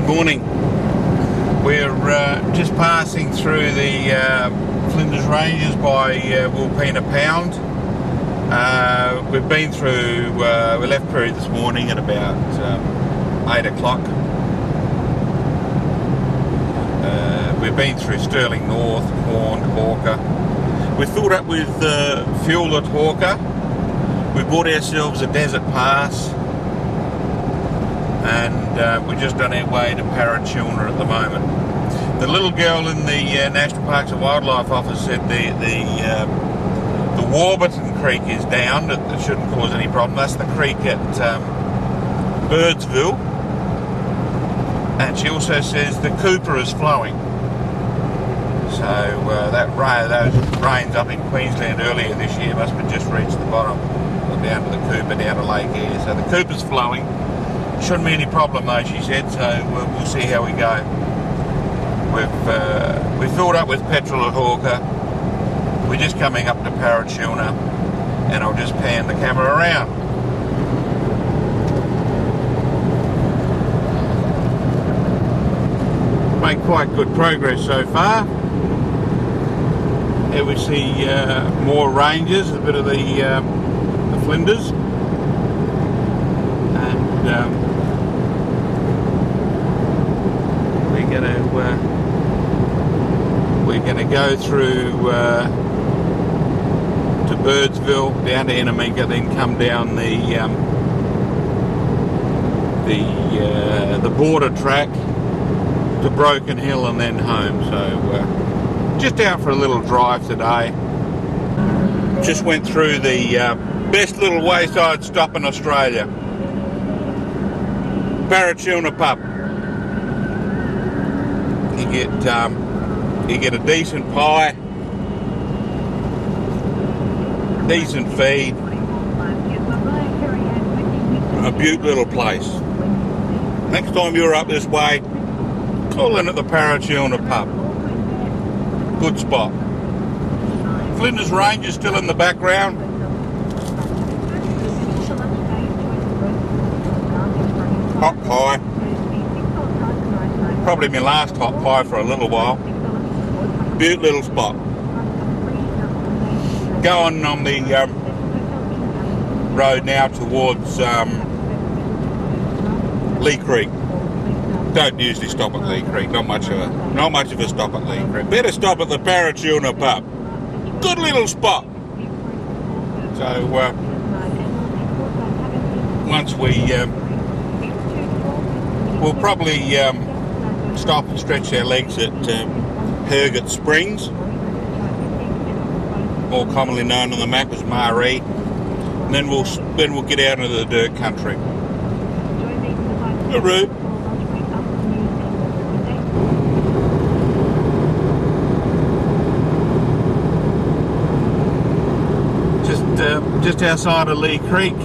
Morning. We're just passing through the Flinders Ranges by Wilpena Pound. We've been through, we left Prairie this morning at about 8 o'clock. We've been through Stirling North, Horn, Hawker. We filled up with fuel at Hawker. We bought ourselves a desert pass. And we're just on our way to Parachilna at the moment. The little girl in the National Parks and Wildlife Office said the Warburton Creek is down. That shouldn't cause any problem. That's the creek at Birdsville. And she also says the Cooper is flowing. So those rains up in Queensland earlier this year must have just reached the bottom, down to the Cooper, down to Lake Eyre. So the Cooper's flowing. Shouldn't be any problem though, she said, so we'll see how we go. We've filled up with petrol at Hawker. We're just coming up to Parachilna, and I'll just pan the camera around. Made quite good progress so far. Here we see more ranges, a bit of the Flinders. And we're going to go through to Birdsville, down to Innamincka, then come down the border track to Broken Hill and then home. So just out for a little drive today. Just went through the best little wayside stop in Australia, Parachilna pub. You get a decent pie, decent feed, a beaut little place. Next time you're up this way, call in at the Parachilna pub. Good spot. Flinders Range is still in the background. Hot pie. Probably my last hot pie for a little while. Beaut little spot. Going on the road now towards Lee Creek. Don't usually stop at Lee Creek. Not much of a stop at Lee Creek. Better stop at the Parachilna pub. Good little spot. So once we'll probably stop and stretch our legs at Hergot Springs, more commonly known on the map as Maree, and then we'll get out into the dirt country. Hooroo. Just outside of Lee Creek.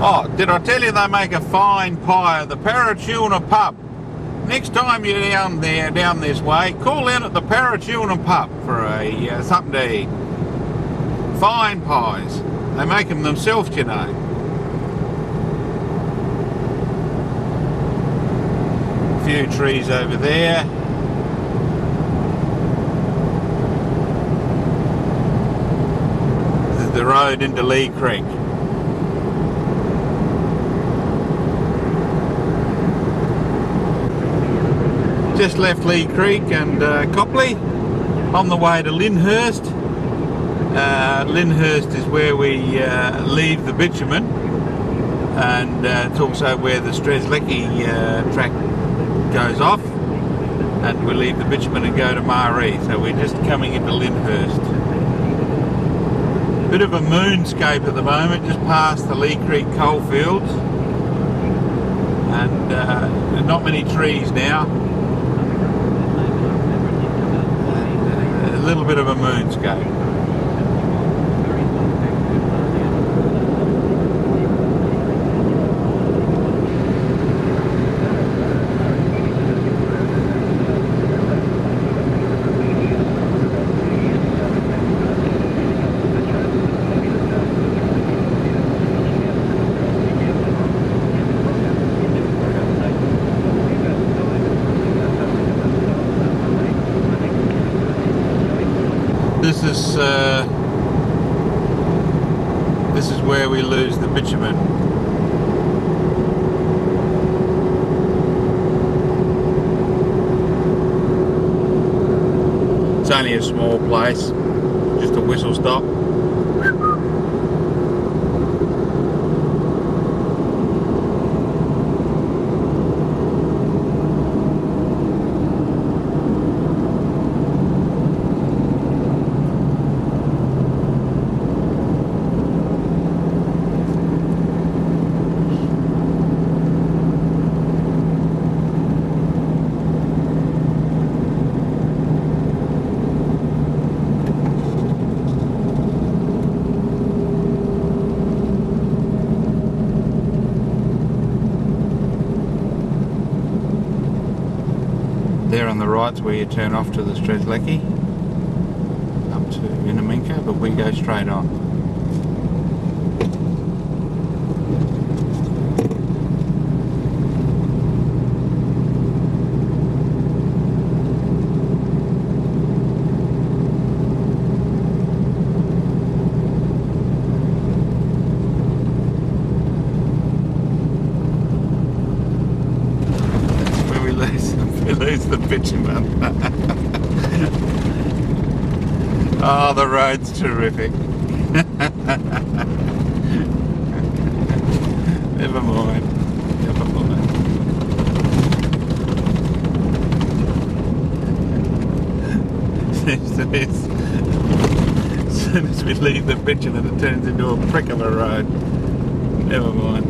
Oh, did I tell you they make a fine pie at the Parachilna pub? Next time you're down this way, call in at the Parachilna pub for something to eat. Fine pies. They make them themselves, you know. A few trees over there. This is the road into Lee Creek. Just left Lee Creek and Copley on the way to Lyndhurst. Lyndhurst is where we leave the bitumen, and it's also where the Strzelecki track goes off, and we leave the bitumen and go to Maree. So we're just coming into Lyndhurst. Bit of a moonscape at the moment, just past the Lee Creek coalfields, and not many trees now. A little bit of a moonscape. where we lose the bitumen. It's only a small place, just a whistle stop. There on the right's where you turn off to the Strzelecki, up to Innamincka, but we go straight on. Lose the bitumen. Oh, the road's terrific. Never mind. Never mind. As soon as we leave the bitumen, it turns into a prickler road. Never mind.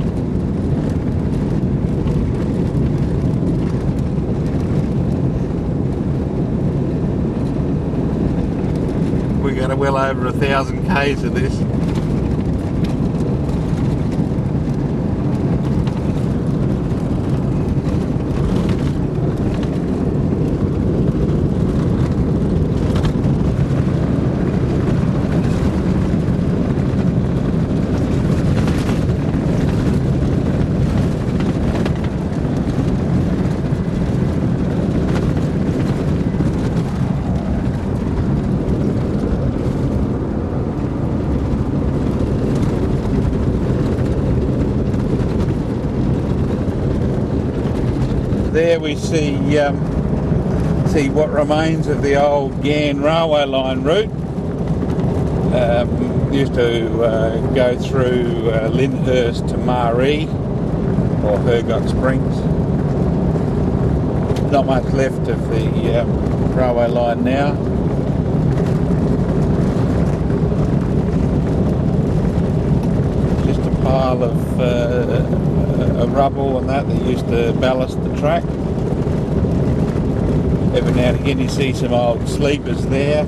We got well over 1,000 k's of this. There we see what remains of the old Ghan railway line route. Used to go through Lyndhurst to Maree or Hergot Springs. Not much left of the railway line now. Just a pile of rubble and that used to ballast the track. Every now and again you see some old sleepers there.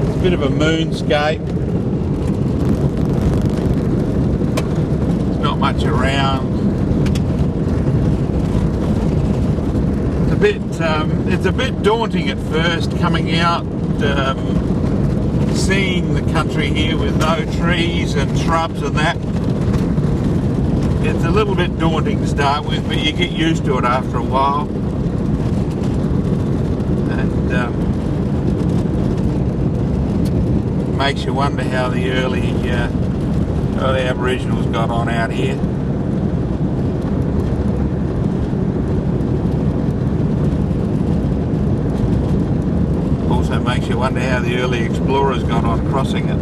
It's a bit of a moonscape. There's not much around. It's a bit daunting at first coming out, seeing the country here with no trees and shrubs and that. It's a little bit daunting to start with, but you get used to it after a while. And makes you wonder how the early Aboriginals got on out here. Also makes you wonder how the early explorers got on crossing it.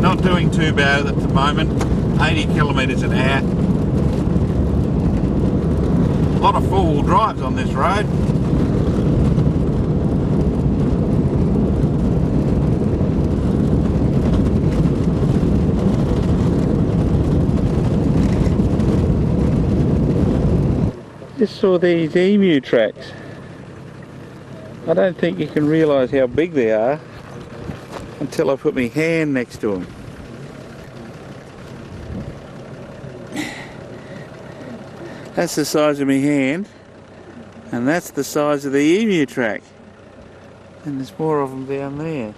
Not doing too bad at the moment, 80 kilometres an hour. A lot of four-wheel drives on this road. Just saw these emu tracks. I don't think you can realise how big they are until I put my hand next to them. That's the size of my hand, and that's the size of the emu track. And there's more of them down there,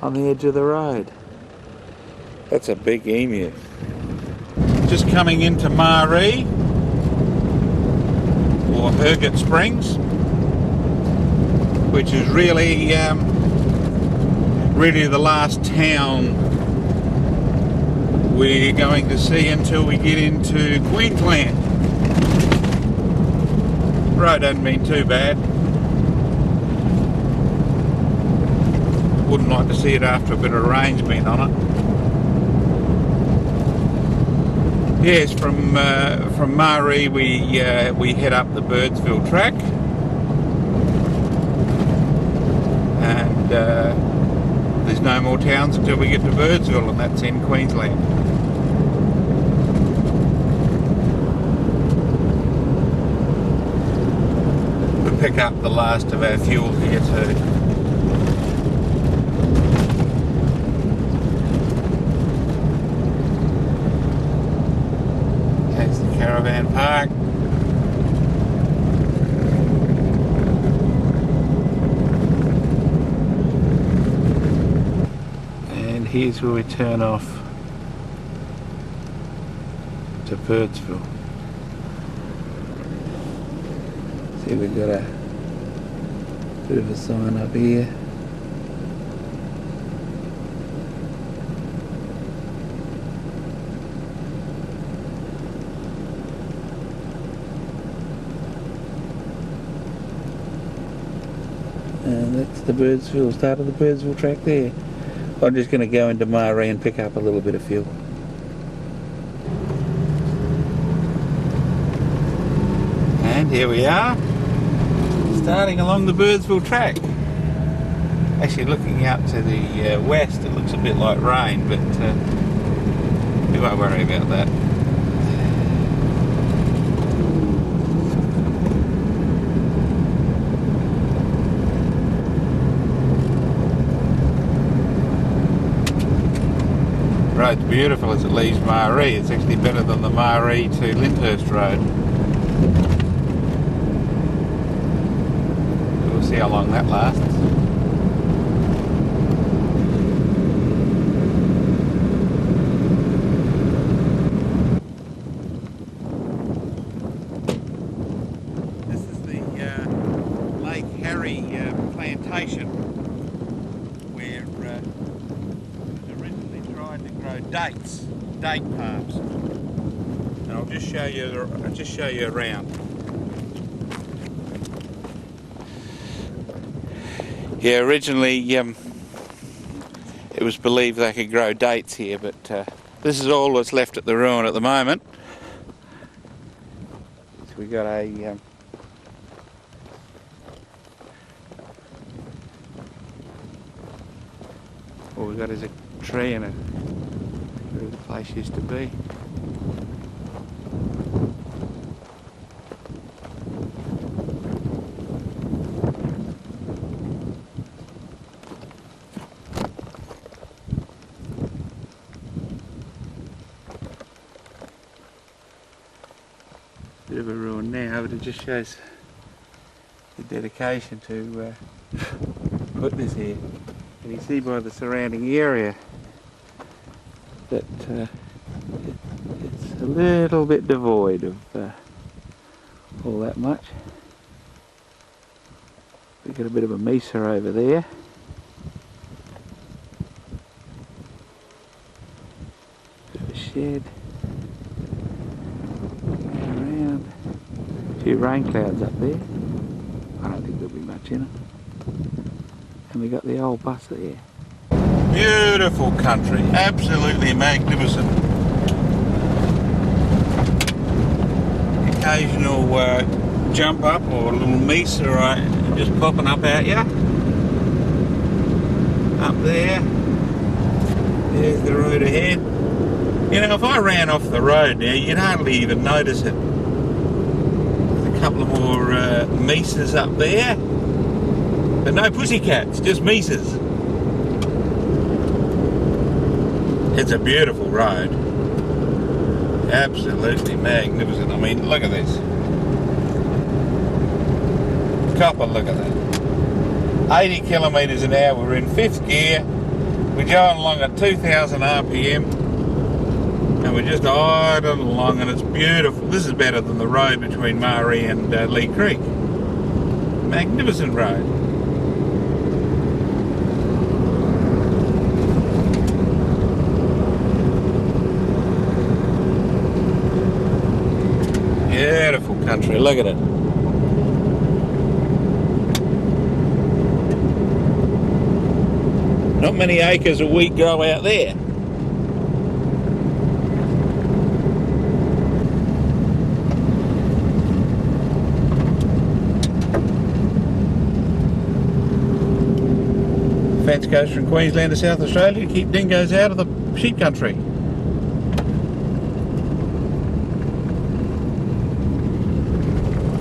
on the edge of the road. That's a big emu. Just coming into Maree, or Herget Springs, which is really the last town we're going to see until we get into Queensland. Road hasn't been too bad. Wouldn't like to see it after a bit of rain's been on it. Yes, from Maree we head up the Birdsville track, and there's no more towns until we get to Birdsville, and that's in Queensland. We pick up the last of our fuel here too. There's the caravan park. And here's where we turn off to Birdsville. See, we've got a bit of a sign up here. And that's the Birdsville, start of the Birdsville track there. I'm just going to go into Maree and pick up a little bit of fuel. And here we are, starting along the Birdsville track. Actually, looking out to the west, it looks a bit like rain, but we won't worry about that. Road's beautiful as it leaves Maree. It's actually better than the Maree to Lyndhurst road. We'll see how long that lasts. This is the Lake Harry plantation, where originally tried to grow date palms. And I'll just show you around. Yeah, originally it was believed they could grow dates here, but this is all that's left at the ruin at the moment. So we got a all we got is a tree and where the place used to be. Bit of a ruin now, but it just shows the dedication to put this here. And you see by the surrounding area that it's a little bit devoid of all that much. We've got a bit of a mesa over there. Bit of a shed. Around. A few rain clouds up there. I don't think there'll be much in it. And we got the old bus there. Beautiful country, absolutely magnificent. Occasional jump up or a little mesa just popping up at you. Up there. There's the road ahead. You know, if I ran off the road now, you'd hardly even notice it. There's a couple of more mesas up there. But no pussycats, just mesas. It's a beautiful road. Absolutely magnificent. I mean, look at this. Copper, look at that. 80 kilometres an hour. We're in 5th gear. We're going along at 2000 RPM. And we're just idling along, and it's beautiful. This is better than the road between Maree and Lee Creek. Magnificent road. Beautiful country, look at it. Not many acres of wheat grow out there. Fence goes from Queensland to South Australia to keep dingoes out of the sheep country.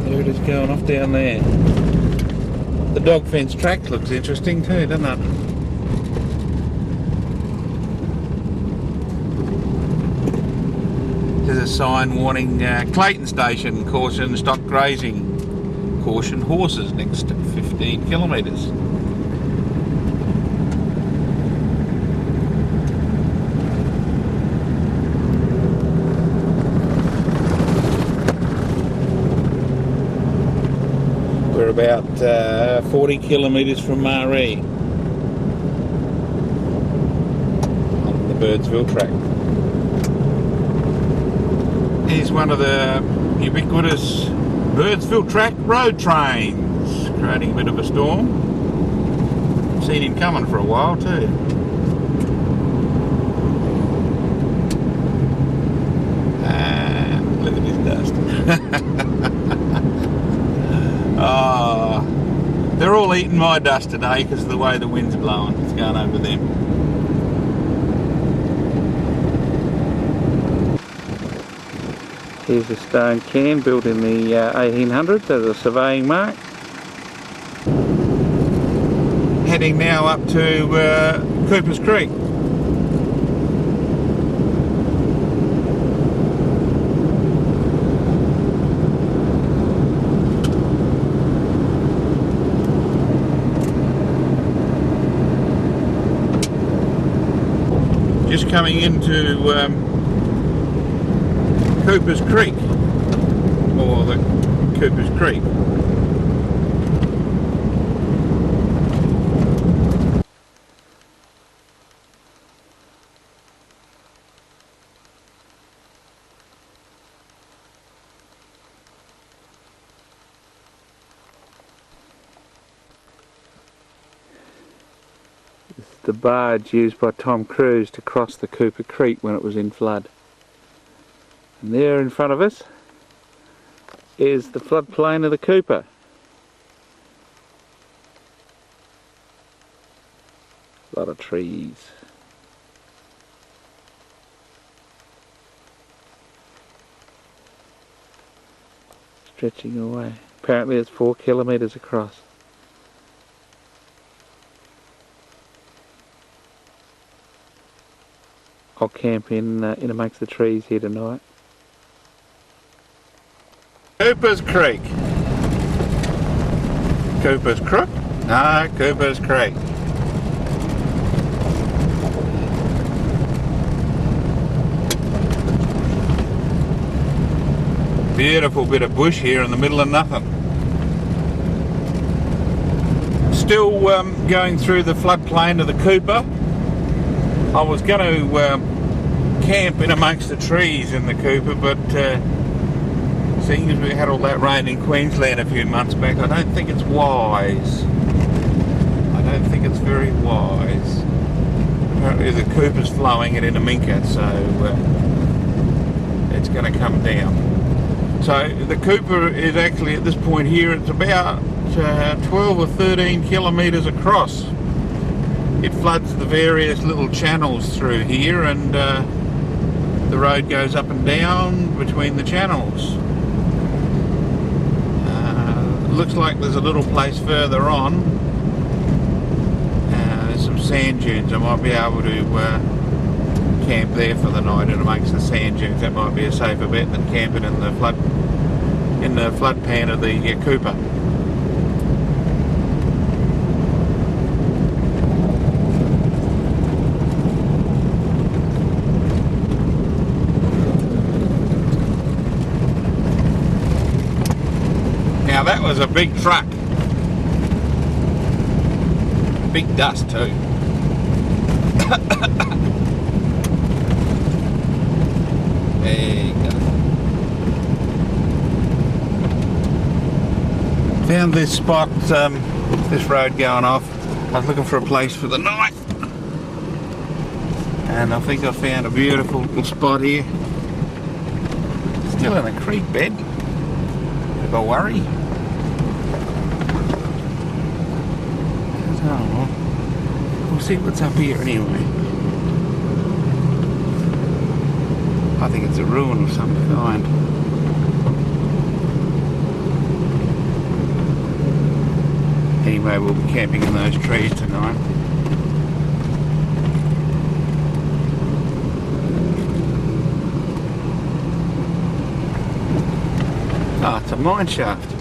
There it is going off down there. The dog fence track looks interesting too, doesn't it? There's a sign warning Clayton Station, caution stock grazing, caution horses next 15 kilometres. We're about 40 kilometres from Maree on the Birdsville track. Here's one of the ubiquitous Birdsville track road trains, creating a bit of a storm. Seen him coming for a while too. Look at his dust. Oh, they're all eating my dust today because of the way the wind's blowing. It's going over them. Here's a stone cairn built in the 1800s as a surveying mark. Heading now up to Cooper's Creek. Just coming into Cooper's Creek, or the Cooper's Creek. This is the barge used by Tom Cruise to cross the Cooper Creek when it was in flood. And there in front of us is the floodplain of the Cooper. A lot of trees. Stretching away. Apparently it's 4 kilometres across. I'll camp in amongst the trees here tonight. Cooper's Creek. Cooper's Crook? No, Cooper's Creek. Beautiful bit of bush here in the middle of nothing. Still going through the floodplain of the Cooper. I was going to camp in amongst the trees in the Cooper, but seeing as we had all that rain in Queensland a few months back, I don't think it's wise. I don't think it's very wise. Apparently the Cooper's flowing at Innamincka, so it's going to come down. So the Cooper is actually, at this point here, it's about 12 or 13 kilometres across. It floods the various little channels through here, and the road goes up and down between the channels. Looks like there's a little place further on. There's some sand dunes. I might be able to camp there for the night and amongst the sand dunes. That might be a safer bet than camping in the flood pan of the Cooper. Now that was a big truck. Big dust too. There you go. Found this spot, this road going off. I was looking for a place for the night. And I think I found a beautiful little spot here. Still in a creek bed. If I worry. Oh, we'll see what's up here anyway. I think it's a ruin of some kind. Anyway, we'll be camping in those trees tonight. Ah, it's a mine shaft.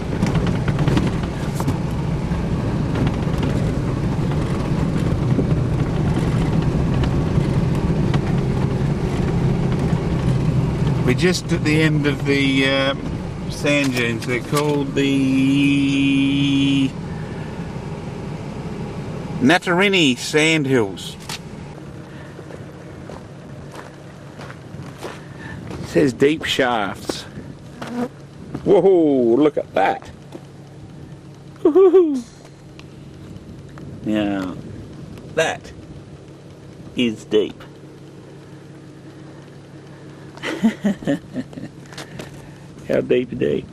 We're just at the end of the sand dunes. They're called the Natarini Sand Hills. It says deep shafts. Whoa, look at that. Woohoo. Now, that is deep. How deep is deep?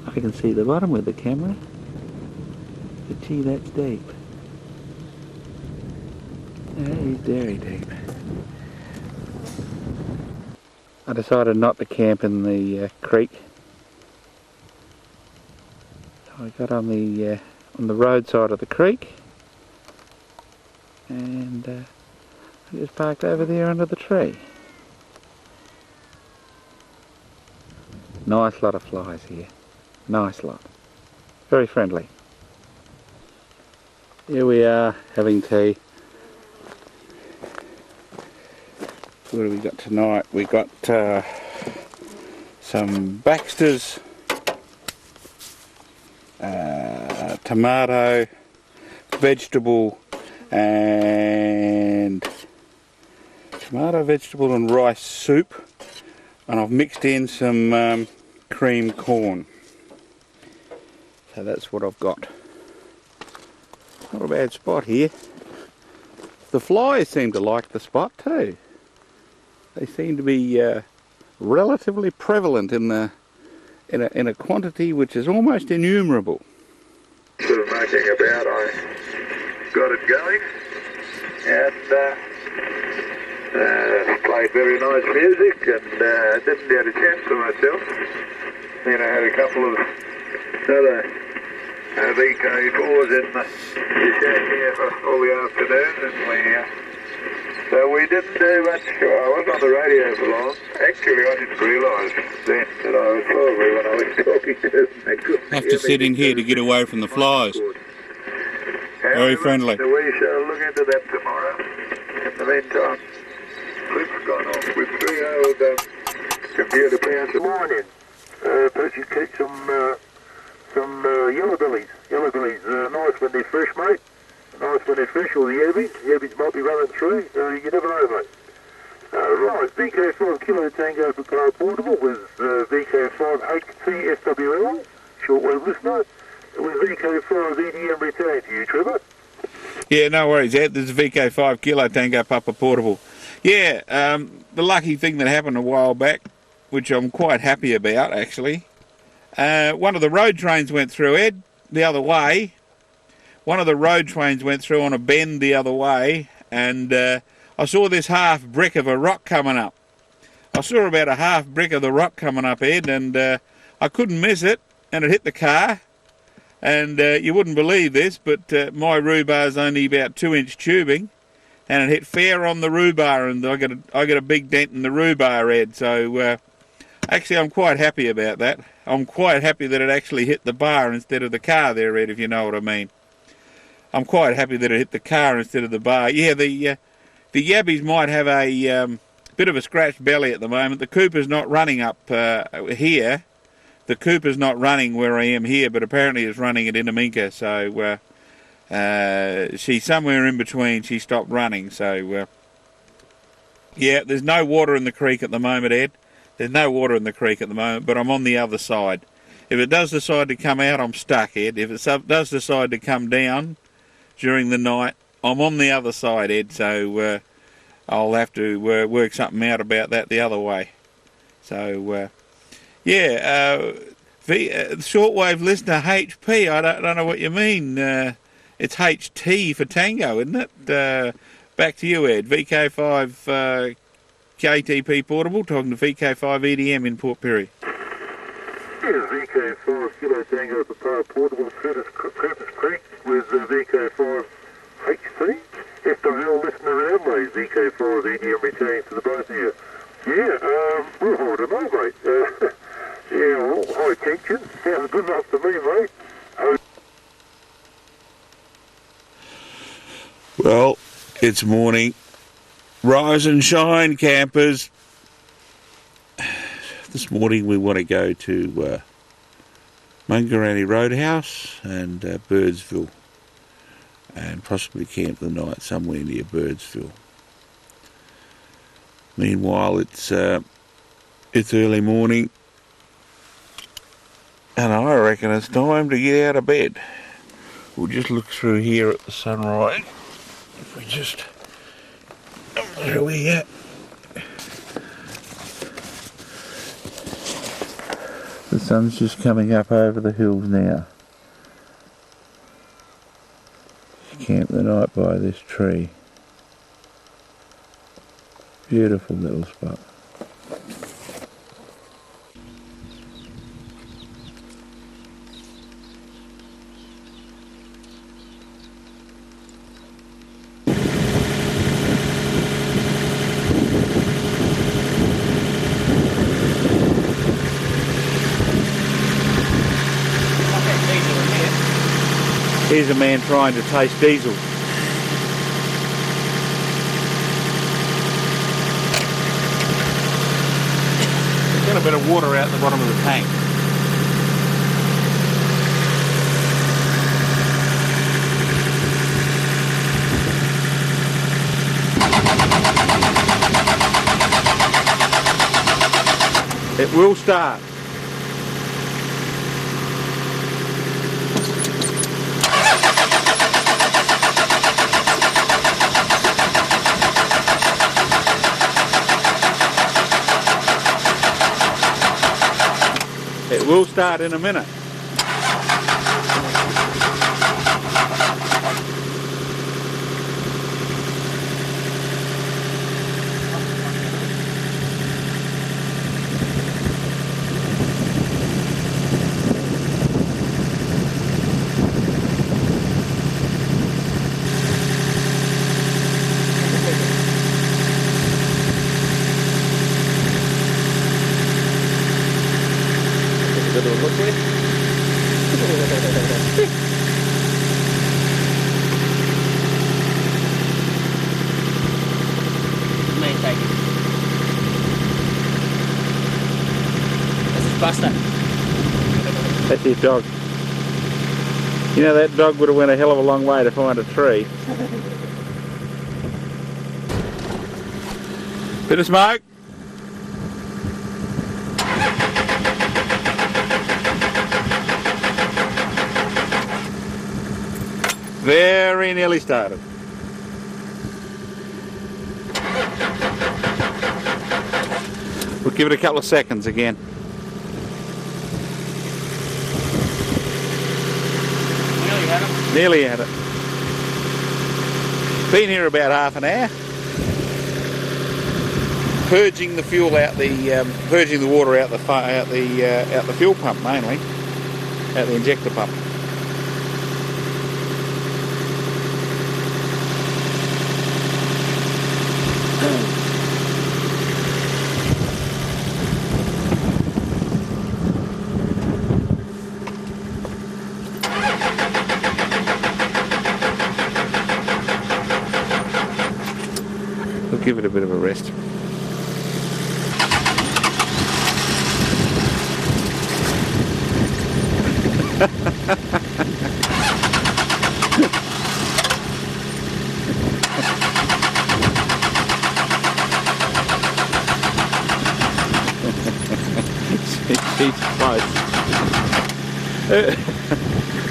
I can see the bottom with the camera. But gee, that's deep. That is very deep. I decided not to camp in the creek. So I got on the road side of the creek. And I just parked over there under the tree. Nice lot of flies here. Nice lot. Very friendly. Here we are having tea. What have we got tonight? We got some Baxter's, tomato, vegetable, and rice soup, and I've mixed in some cream corn. So that's what I've got. Not a bad spot here. The flies seem to like the spot too. They seem to be relatively prevalent in a quantity which is almost innumerable. Sort of mucking about, I got it going and played very nice music, and didn't get a chance for myself. Then I had a couple of other VK4s in the shack here for all the afternoon, and so we didn't do much. I wasn't on the radio for long. Actually, I didn't realise then that I was probably, when I was talking to them, they couldn't Have to sit in here to get away from the flies. Very friendly. So we shall look into that tomorrow. In the meantime, Cliff's gone off with 3 old computer pounds of mine in. Perhaps you catch some yellow bellies. Yellow bellies, nice when they're fresh, mate. Nice when they're fresh, or the yabbies. Yabbies might be running through, you never know, mate. Right, VK5 Kilo Tango for car portable with VK5 HTSWL, shortwave listener, with VK5 EDM retained to you, Trevor. Yeah, no worries, Ed. This is VK5 Kilo Tango Papa Portable. Yeah, the lucky thing that happened a while back, which I'm quite happy about, actually. One of the road trains went through, Ed, the other way. One of the road trains went through on a bend the other way, and I saw this half brick of a rock coming up. I saw about a half brick of the rock coming up, Ed, and I couldn't miss it, and it hit the car. And you wouldn't believe this, but my rhubar's only about 2-inch tubing, and it hit fair on the rhubar, and I got a big dent in the rhubar, Ed. So actually, I'm quite happy about that. I'm quite happy that it actually hit the bar instead of the car there, Ed, if you know what I mean. I'm quite happy that it hit the car instead of the bar. Yeah, the yabbies might have a bit of a scratched belly at the moment. The Cooper's not running up here. The Cooper's not running where I am here, but apparently it's running at Innamincka. So she's somewhere in between. She stopped running. So yeah, there's no water in the creek at the moment, Ed. There's no water in the creek at the moment, but I'm on the other side. If it does decide to come out, I'm stuck, Ed. If it does decide to come down during the night, I'm on the other side, Ed. So I'll have to work something out about that the other way. So yeah, shortwave listener HP. I don't know what you mean. It's HT for Tango, isn't it? Back to you, Ed. VK5 KTP Portable, talking to VK5 EDM in Port Pirie. Yeah, VK5 Kilo Tango Papa Portable Providence Creek with VK5 HT. If the real listener around, mate, VK5 EDM returning to the both of you. Yeah, we're hard to know, mate. Yeah, all high tension. Sounds good enough to me, mate. Well, it's morning. Rise and shine, campers. This morning we want to go to Mungarani Roadhouse and Birdsville, and possibly camp the night somewhere near Birdsville. Meanwhile, it's early morning, and I reckon it's time to get out of bed. We'll just look through here at the sunrise. If we just... Where are we at? The sun's just coming up over the hills now. Camp the night by this tree. Beautiful little spot. Here's a man trying to taste diesel. There's got a bit of water out the bottom of the tank. It will start. It will start in a minute. Buster. That's his dog. You know, that dog would have went a hell of a long way to find a tree. Bit of smoke. Very nearly started. We'll give it a couple of seconds again. Nearly at it. Been here about half an hour. Purging the fuel out purging the water out the fuel pump mainly, out the injector pump. Give it a bit of a rest. He's close.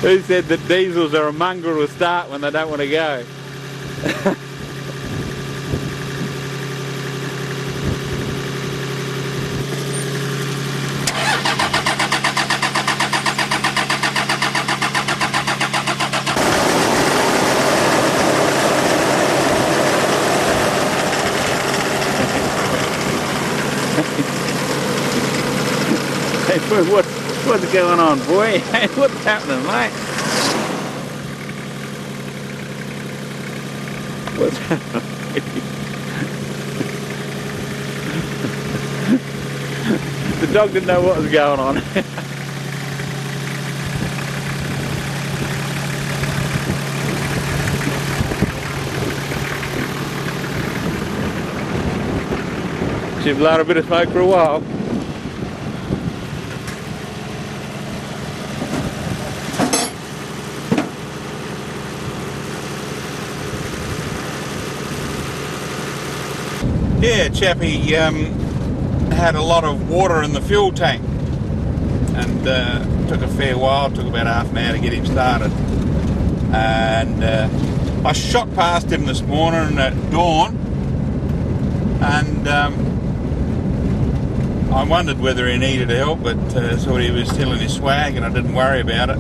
Who said that diesels are a mongrel to start when they don't want to go? What's going on, boy? What's happening, mate? What's happening? The dog didn't know what was going on. She's blown a bit of smoke for a while. Yeah, chappie had a lot of water in the fuel tank and took a fair while, took about half an hour to get him started. And I shot past him this morning at dawn and I wondered whether he needed help, but thought he was still in his swag and I didn't worry about it.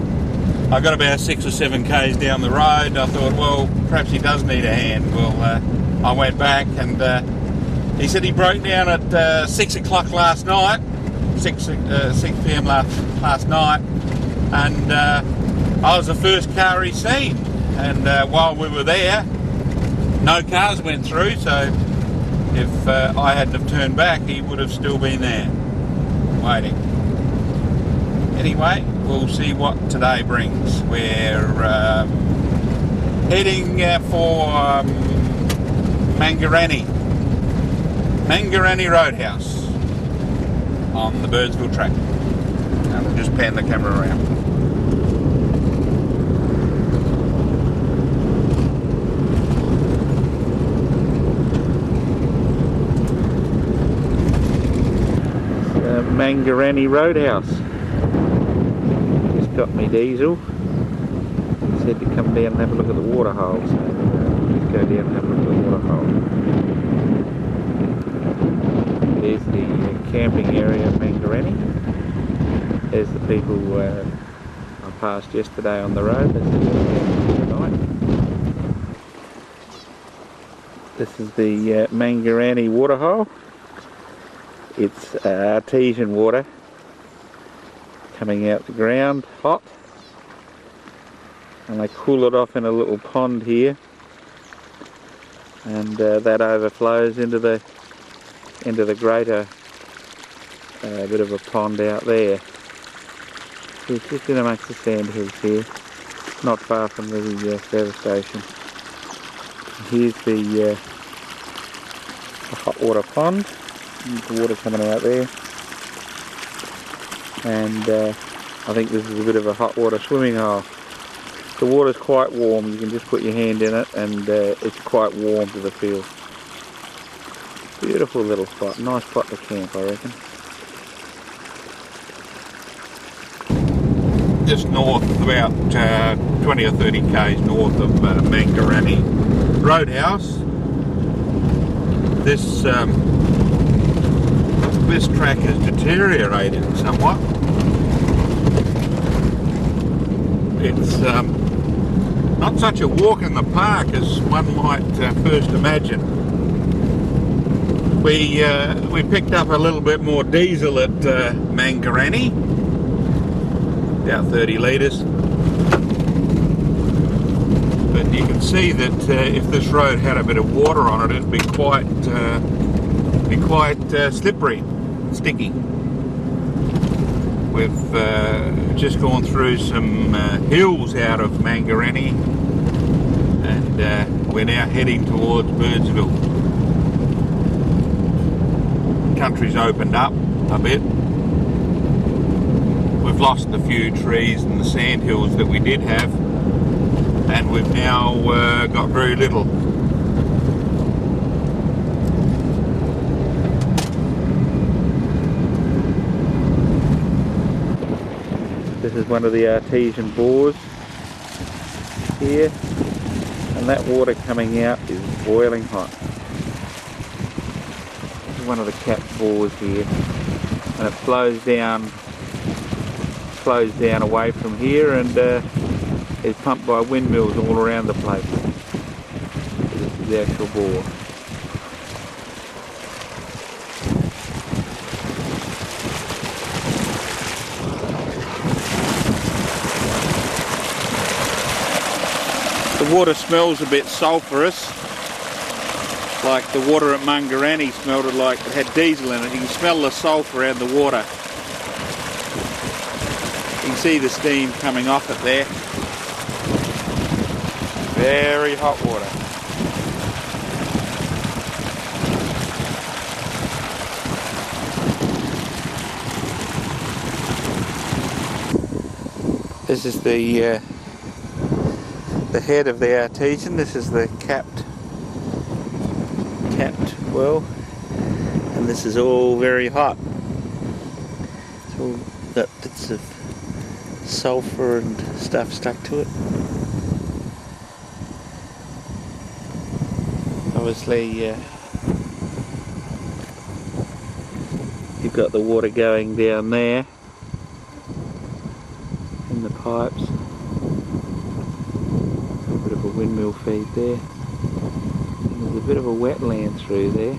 I got about 6 or 7 k's down the road. I thought, well, perhaps he does need a hand. Well, I went back and he said he broke down at 6 o'clock last night, 6 p.m. last night, and I was the first car he seen. And while we were there, no cars went through, so if I hadn't have turned back, he would have still been there, waiting. Anyway, we'll see what today brings. We're heading for Mangarani Roadhouse on the Birdsville track. And we'll just pan the camera around. Mangarani Roadhouse. Just got me diesel. Said to come down and have a look at the water hole, so just go down and have a look at the water hole. There's the camping area of Mangarani. There's the people I passed yesterday on the road. That's the tonight. This is the Mangarani water hole. It's artesian water coming out the ground, hot, and they cool it off in a little pond here, and that overflows into the greater bit of a pond out there. It's just in amongst the sand hills here, not far from the service station. Here's the hot water pond. The water coming out there, and I think this is a bit of a hot water swimming hole. The water's quite warm, you can just put your hand in it and it's quite warm to the feel. Beautiful little spot, nice spot to camp, I reckon. Just north, about 20 or 30 k's north of Mangarani Roadhouse. This track has deteriorated somewhat. It's not such a walk in the park as one might first imagine. We picked up a little bit more diesel at Mangarani, about 30 litres. But you can see that if this road had a bit of water on it, it'd be quite slippery, sticky. We've just gone through some hills out of Mangarani, and we're now heading towards Birdsville. Country's opened up a bit. We've lost a few trees in the sand hills that we did have, and we've now got very little. This is one of the artesian bores here, and that water coming out is boiling hot. This is one of the capped bores here, and it flows down away from here and is pumped by windmills all around the place. This is the actual bore. The water smells a bit sulphurous, like the water at Mungarani smelled like it had diesel in it. You can smell the sulphur out of the water. You can see the steam coming off it there. Very hot water. This is the head of the artesian. This is the capped well, and this is all very hot. It's all got bits of sulphur and stuff stuck to it. Obviously you've got the water going down there in the pipes. A bit of a windmill feed there. And there's a bit of a wetland through there.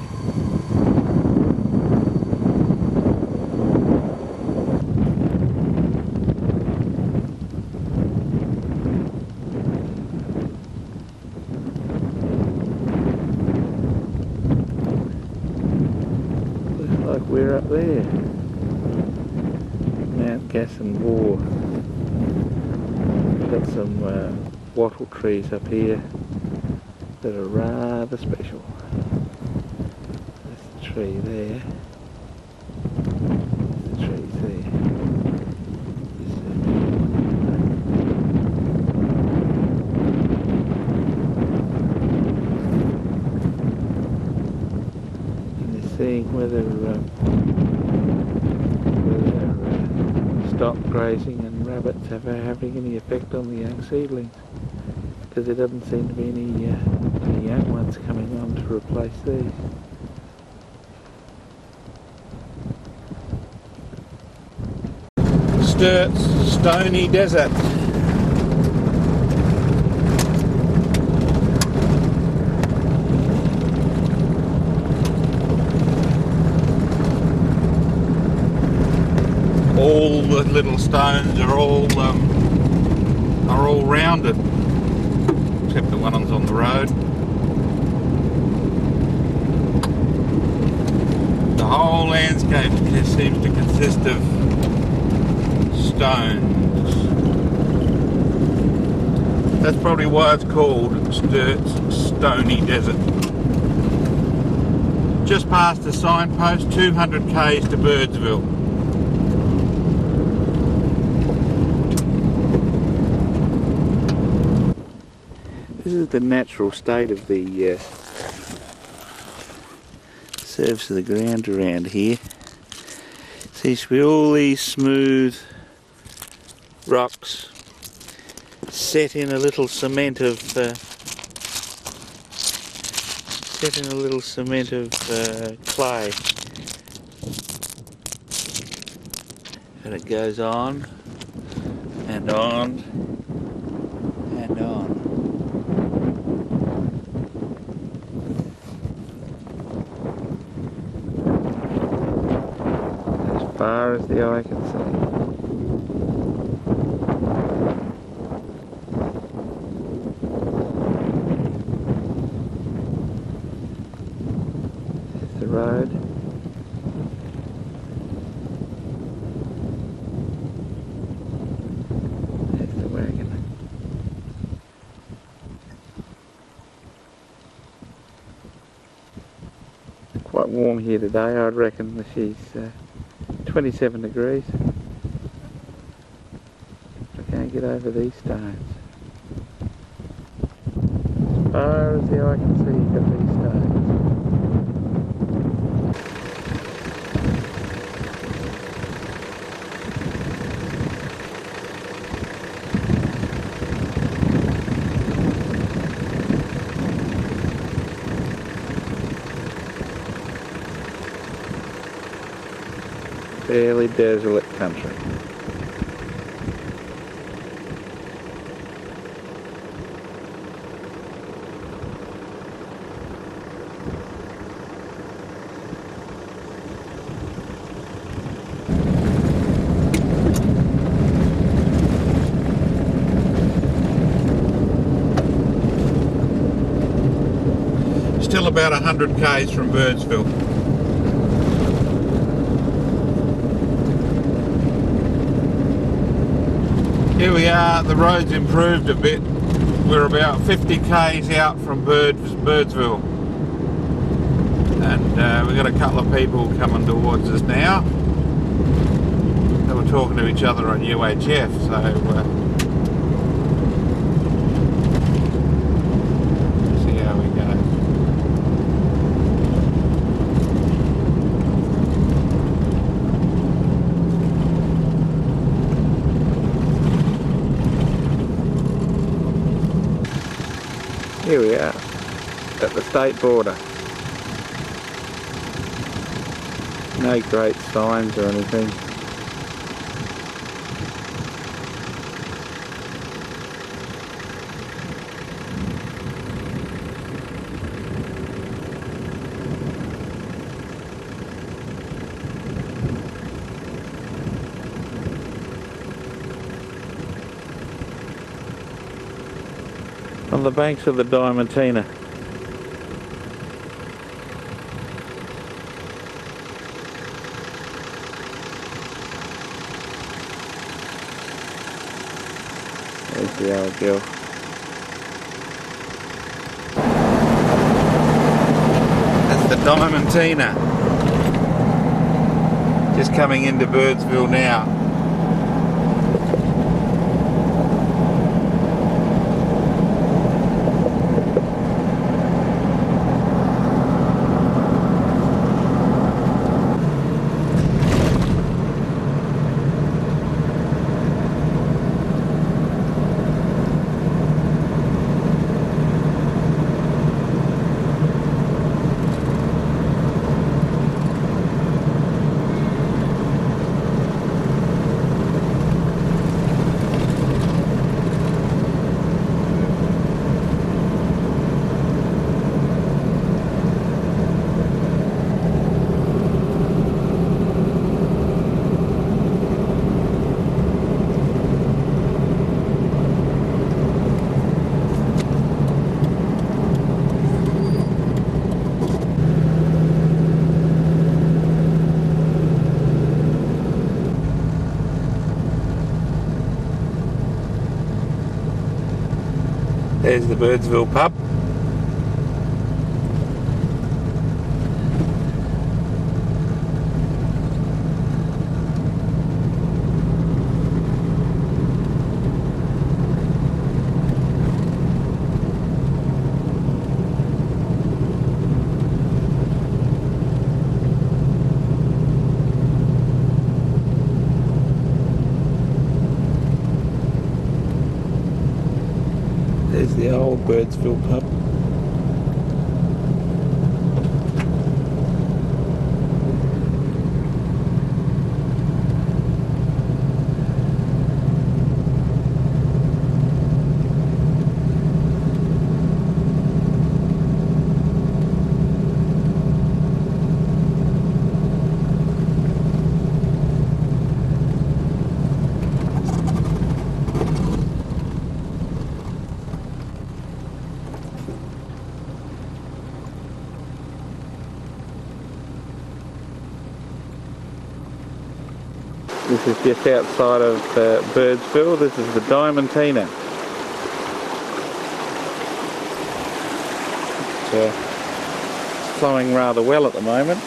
We're up there, Mount Gasson Bore. We've got some wattle trees up here that are rather special. There's the tree there. The trees there. And they're seeing whether stop grazing and rabbits are having any effect on the young seedlings, because there doesn't seem to be any young ones coming on to replace these. Sturt's Stony Desert. All the little stones are all rounded, except the ones on the road. The whole landscape seems to consist of stones. That's probably why it's called Sturt's Stony Desert. Just past the signpost, 200 k's to Birdsville. This is the natural state of the surface of the ground around here. Seems to be all these smooth rocks set in a little cement of clay, and it goes on and on and on. As far as the eye can see. There's the road. There's the wagon. Quite warm here today. I'd reckon that she's 27 degrees. I can't get over these stones. As far as the eye can see, you've got these stones. Fairly desolate country. Still about 100 k's from Birdsville. Here we are, the road's improved a bit. We're about 50 k's out from Birdsville. And we've got a couple of people coming towards us now. They were talking to each other on UHF, so see how we go. Here we are, at the state border. No great signs or anything. On the banks of the Diamantina. There's the old girl. That's the Diamantina. Just coming into Birdsville now. There's the Birdsville pub. There's the old Birdsville pub. This is just outside of Birdsville. This is the Diamantina. It's flowing rather well at the moment.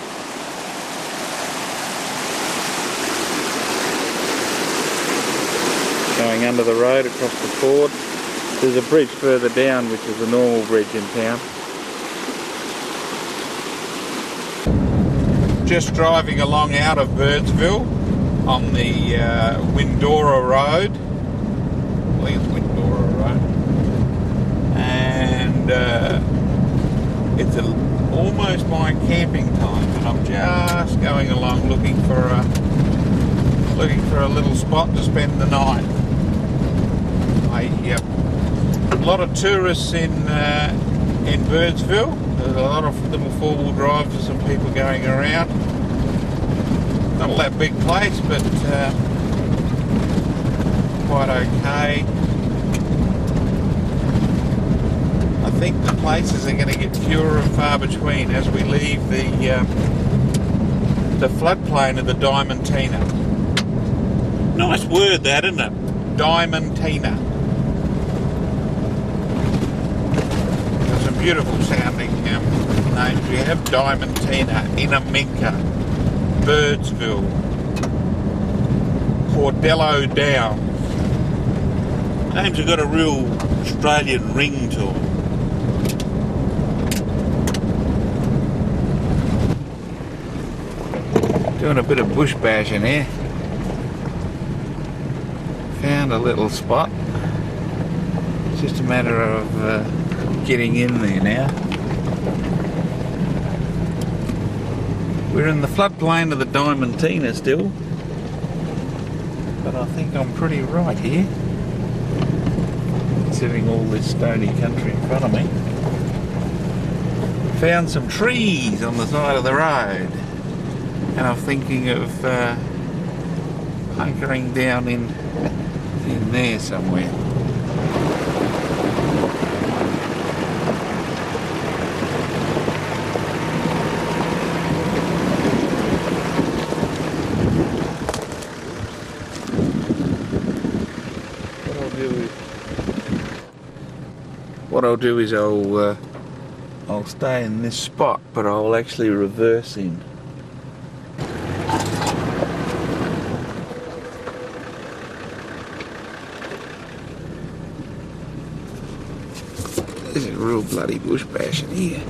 Going under the road across the ford. There's a bridge further down which is a normal bridge in town. Just driving along out of Birdsville on the Windora Road. I think it's Windora Road. And it's almost my camping time, and I'm just going along looking for a looking for a little spot to spend the night. A lot of tourists in Birdsville. There's a lot of little four-wheel drives and some people going around. Not that big place, but quite okay. I think the places are going to get fewer and far between as we leave the floodplain of the Diamantina. Nice word that, isn't it? Diamantina. There's some beautiful sounding names. We have Diamantina, Innamincka, Birdsville, Cordello Downs. Names have got a real Australian ring to them. Doing a bit of bush bashing here. Found a little spot. It's just a matter of getting in there now. We're in the floodplain of the Diamantina still, but I think I'm pretty right here, considering all this stony country in front of me. Found some trees on the side of the road, and I'm thinking of hunkering down in there somewhere. What I'll do is I'll stay in this spot, but I'll actually reverse in. This is real bloody bush bashing here.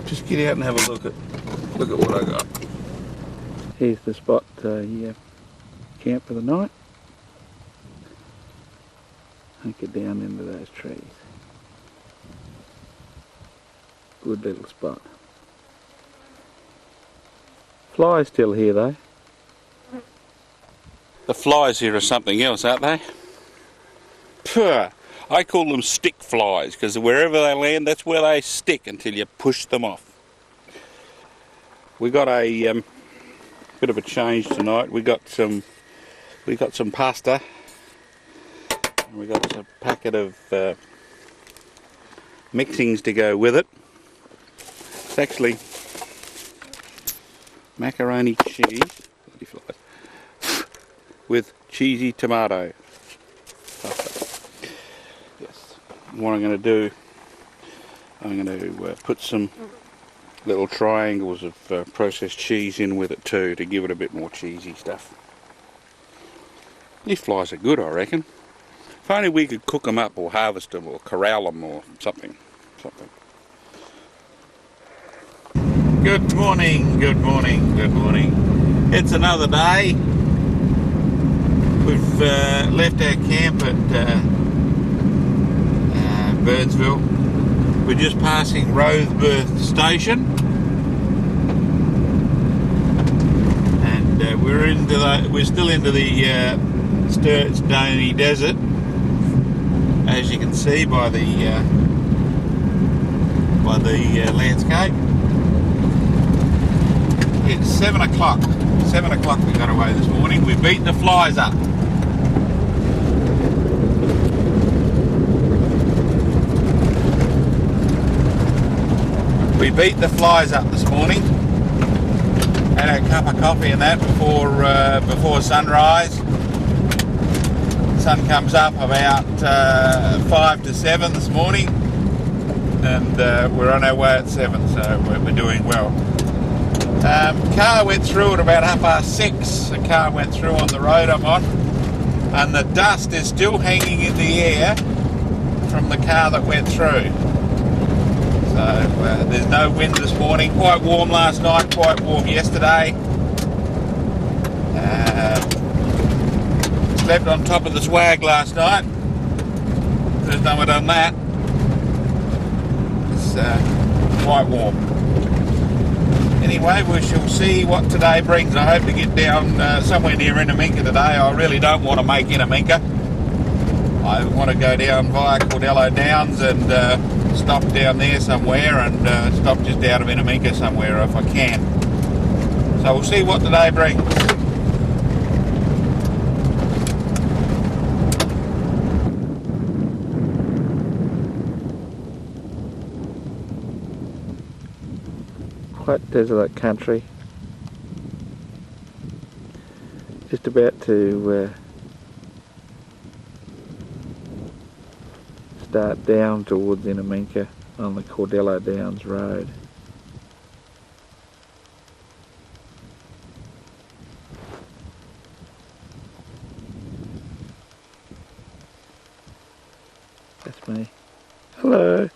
Just get out and have a look at what I got. Here's the spot to camp for the night. Hunker down into those trees. Good little spot. Flies still here though. The flies here are something else, aren't they? Puh. I call them stick flies because wherever they land, that's where they stick until you push them off. We got a bit of a change tonight. We got some pasta. And we got a packet of mixings to go with it. It's actually macaroni cheese with cheesy tomato pasta. Yes. What I'm going to do, I'm going to put some little triangles of processed cheese in with it too, to give it a bit more cheesy stuff. These flies are good, I reckon. If only we could cook them up or harvest them or corral them or something. Good morning, good morning, good morning. It's another day. We've left our camp at Birdsville. We're just passing Roseburth Station, and we're still into the Stony Desert, as you can see by the landscape. It's 7 o'clock. 7 o'clock we got away this morning. We beat the flies up. We beat the flies up this morning. Had a cup of coffee and that before sunrise. Sun comes up about 5 to 7 this morning, and we're on our way at 7, so we're doing well. Car went through at about 6:30. The car went through on the road I'm on, and the dust is still hanging in the air from the car that went through. So there's no wind this morning. Quite warm last night, quite warm yesterday. Slept on top of the swag last night. First time I've done that. quite warm. Anyway, we shall see what today brings. I hope to get down somewhere near Innamincka today. I really don't want to make Innamincka. I want to go down via Cordello Downs and stop down there somewhere and stop just out of Innamincka somewhere if I can. So we'll see what today brings. Quite desolate country. Just about to start down towards Innamincka on the Cordello Downs Road. That's me. Hello.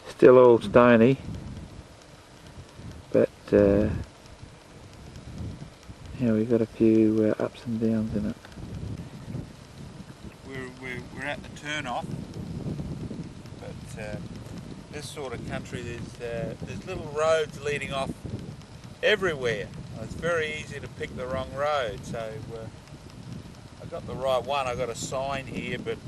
Still all stony, but yeah, we've got a few ups and downs in it. We're at the turn-off, but this sort of country, there's little roads leading off everywhere. It's very easy to pick the wrong road, so I got the right one. I got a sign here, but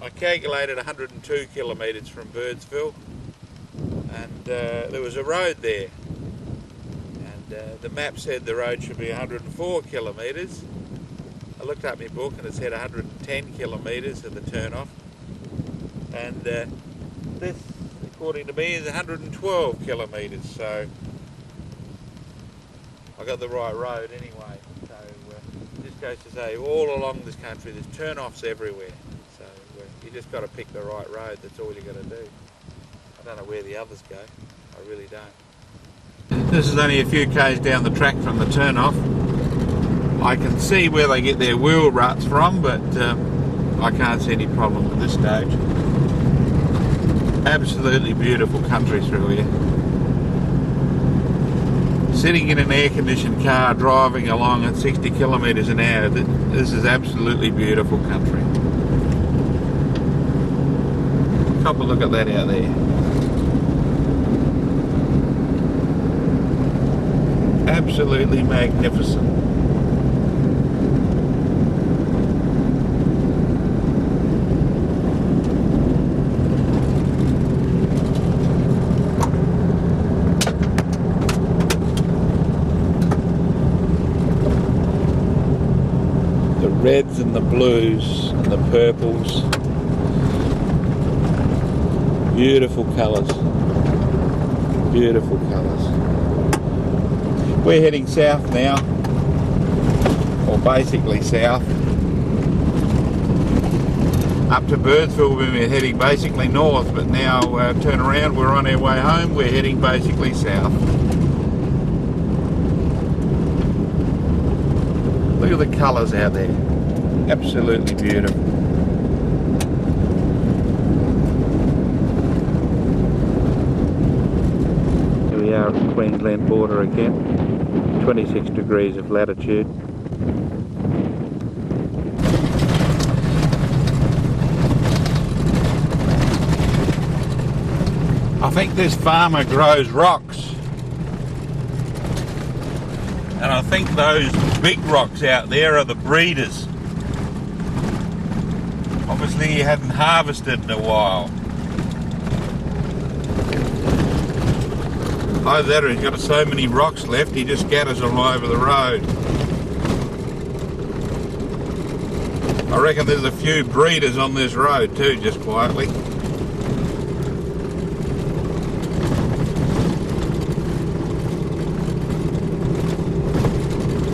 I calculated 102 kilometres from Birdsville, and there was a road there, and the map said the road should be 104 kilometres. I looked up my book and it said 110 kilometres at the turn-off, and this, according to me, is 112 kilometres, so I got the right road anyway. So it just goes to say, all along this country there's turn-offs everywhere. You just got to pick the right road, that's all you got to do. I don't know where the others go, I really don't. This is only a few k's down the track from the turn-off. I can see where they get their wheel ruts from, but I can't see any problem at this stage. Absolutely beautiful country through here. Sitting in an air-conditioned car driving along at 60 kilometres an hour, this is absolutely beautiful country. Have a look at that out there. Absolutely magnificent. The reds and the blues and the purples. Beautiful colours, beautiful colours. We're heading south now, or basically south. Up to Birdsville we were heading basically north, but now turn around, we're on our way home, we're heading basically south. Look at the colours out there, absolutely beautiful. We are at the Queensland border again, 26 degrees of latitude. I think this farmer grows rocks, and I think those big rocks out there are the breeders. Obviously he hadn't harvested in a while. Either that or he's got so many rocks left he just scatters them all over the road. I reckon there's a few breeders on this road too, just quietly.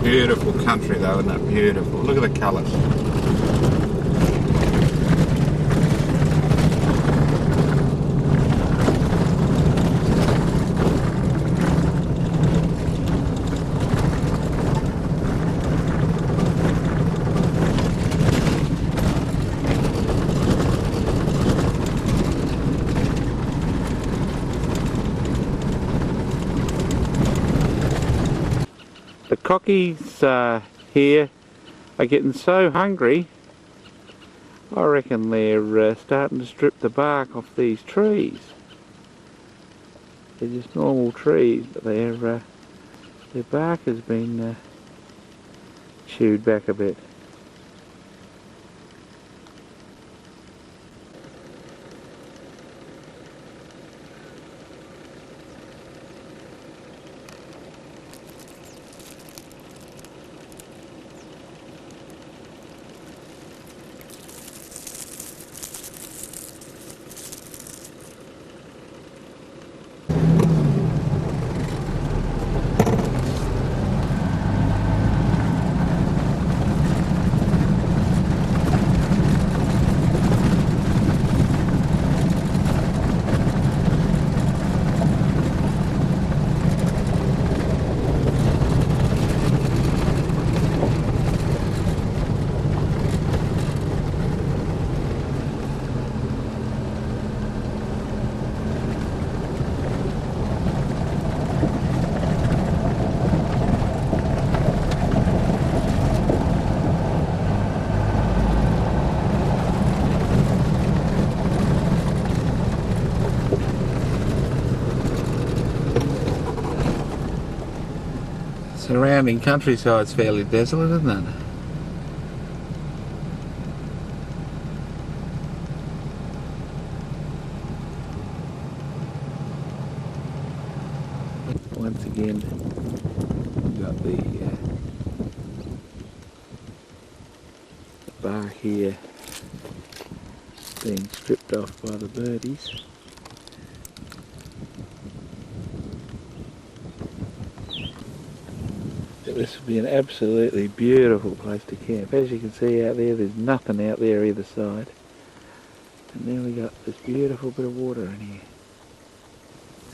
Beautiful country though, isn't it? Beautiful. Look at the colours. cockies here are getting so hungry, I reckon they're starting to strip the bark off these trees. They're just normal trees, but their bark has been chewed back a bit. Surrounding countryside's fairly desolate, isn't it? Once again, we've got the bark here being stripped off by the birdies. This would be an absolutely beautiful place to camp. As you can see out there, there's nothing out there either side. And then we got this beautiful bit of water in here.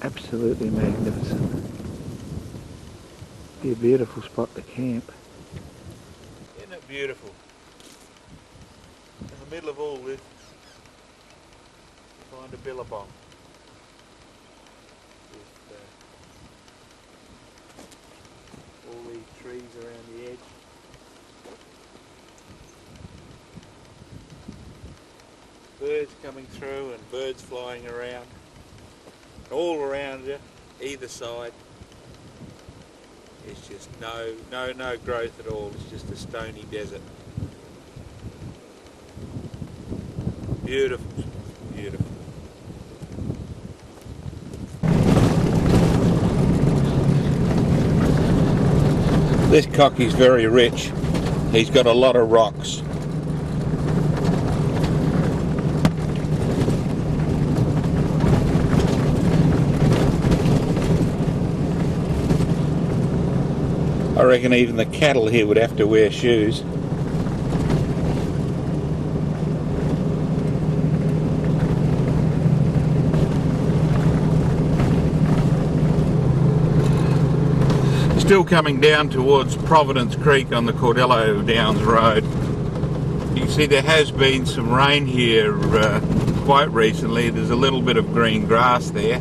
Absolutely magnificent. Be a beautiful spot to camp. Isn't it beautiful? In the middle of all this, find a billabong. All these trees around the edge. Birds coming through and birds flying around. All around you, either side. It's just no growth at all. It's just a stony desert. Beautiful, beautiful. This cockie's very rich. He's got a lot of rocks. I reckon even the cattle here would have to wear shoes. Still coming down towards Providence Creek on the Cordello Downs Road. You can see there has been some rain here quite recently. There's a little bit of green grass there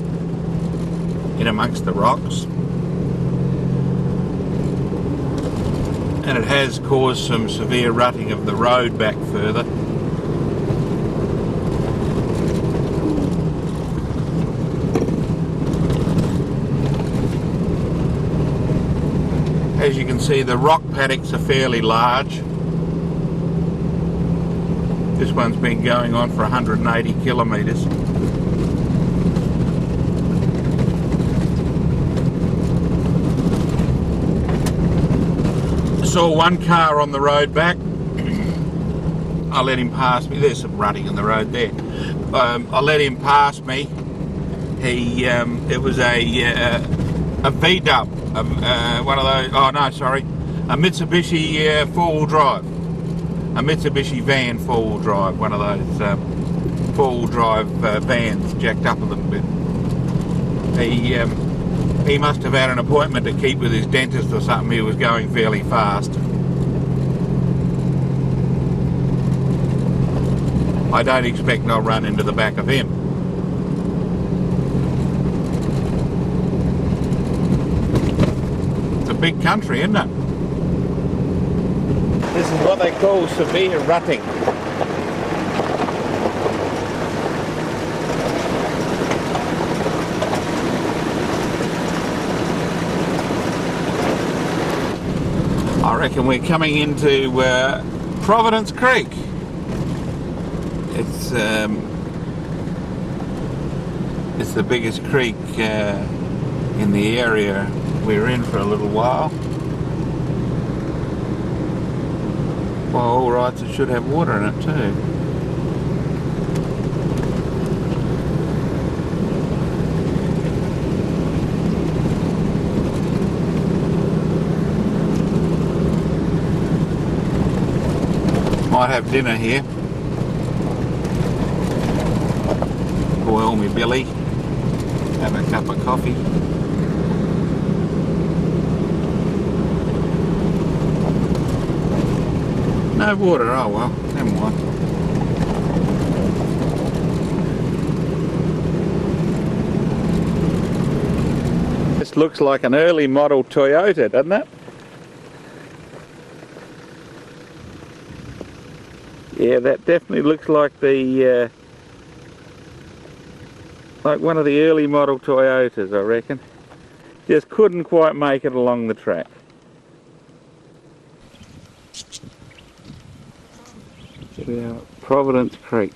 in amongst the rocks. And it has caused some severe rutting of the road back further. As you can see, the rock paddocks are fairly large. This one's been going on for 180 kilometres. Saw one car on the road back. I let him pass me. There's some rutting in the road there. I let him pass me. He, it was a V-dub, one of those. Oh no, sorry, a Mitsubishi four-wheel drive, a Mitsubishi van four-wheel drive, one of those four-wheel drive vans jacked up a little bit. He must have had an appointment to keep with his dentist or something. He was going fairly fast. I don't expect I'll run into the back of him. It's a big country, isn't it? This is what they call severe rutting. I reckon we're coming into Providence Creek. It's the biggest creek in the area we're in for a little while. By all rights, it should have water in it too. Might have dinner here. Boil me billy. Have a cup of coffee. No water, oh well, never mind. This looks like an early model Toyota, doesn't it? Yeah, that definitely looks like the like one of the early model Toyotas, I reckon. Just couldn't quite make it along the track. Here we are, Providence Creek.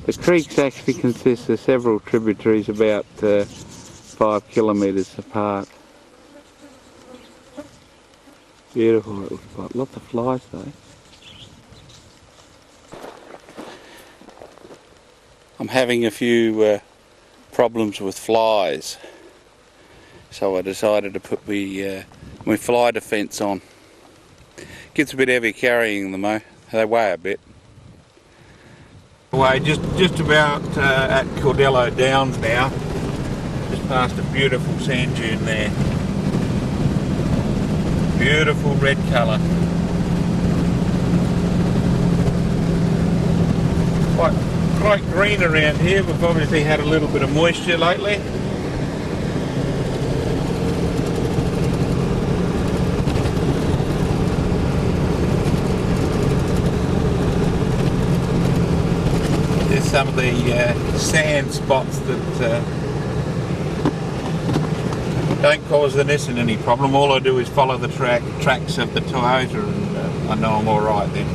The creek actually consists of several tributaries about 5 kilometres apart. Beautiful little spot, lots of flies though. I'm having a few problems with flies, so I decided to put my fly defence on. Gets a bit heavy carrying them though, they weigh a bit. We're just about at Cordello Downs now, just past a beautiful sand dune there. Beautiful red colour. Quite green around here. We've obviously had a little bit of moisture lately. There's some of the sand spots that don't cause the Nissan any problem. All I do is follow the tracks of the Toyota and I know I'm alright then.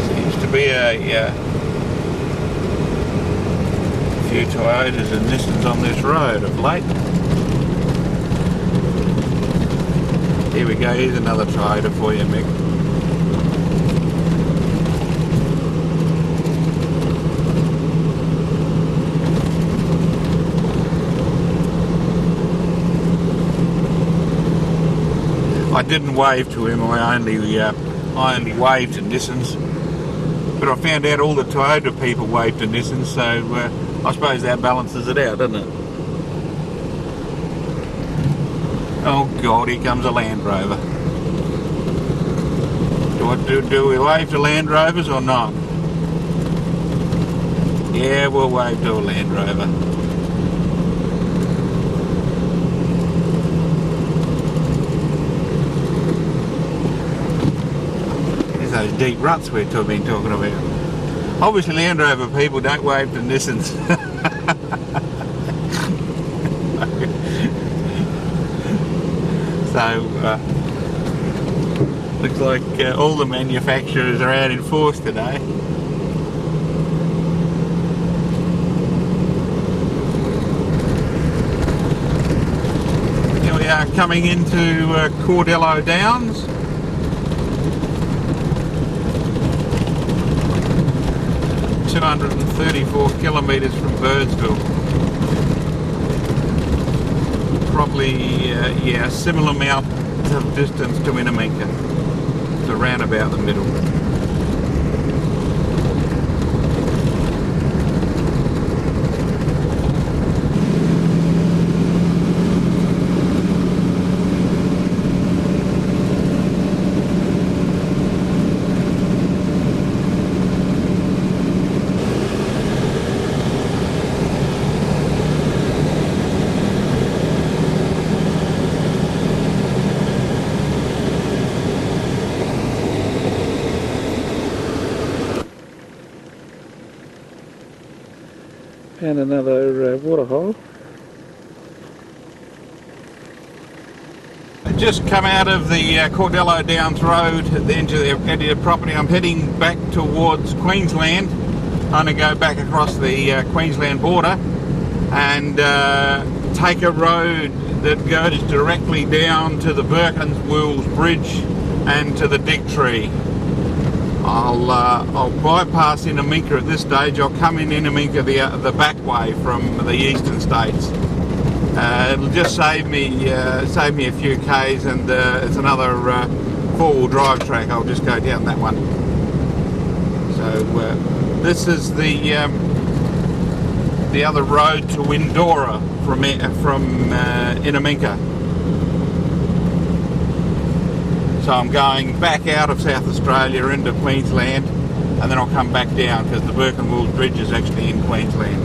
Seems to be a few Toyotas and Nissans on this road of late. Here we go, here's another Toyota for you, Mick. I didn't wave to him, I only waved to Nissans. But I found out all the Toyota people waved to Nissans, so I suppose that balances it out, doesn't it? Oh God, here comes a Land Rover. Do we wave to Land Rovers or not? Yeah, we'll wave to a Land Rover. Those deep ruts we've been talking about. Obviously Land Rover people don't wave to Nissans. So looks like all the manufacturers are out in force today. Here we are coming into Cordello Downs. 234 kilometres from Birdsville. Probably, yeah, a similar amount of distance to Innamincka. It's around about the middle. And another waterhole. I just come out of the Cordello Downs Road at the edge of the property. I'm heading back towards Queensland. I'm going to go back across the Queensland border and take a road that goes directly down to the Birdsville Bridge and to the Dig Tree. I'll bypass Innamincka at this stage. I'll come in Innamincka the back way from the eastern states. It'll just save me a few k's, and it's another four-wheel drive track. I'll just go down that one. So this is the other road to Windora from Innamincka. So I'm going back out of South Australia into Queensland, and then I'll come back down because the Birdsville Bridge is actually in Queensland.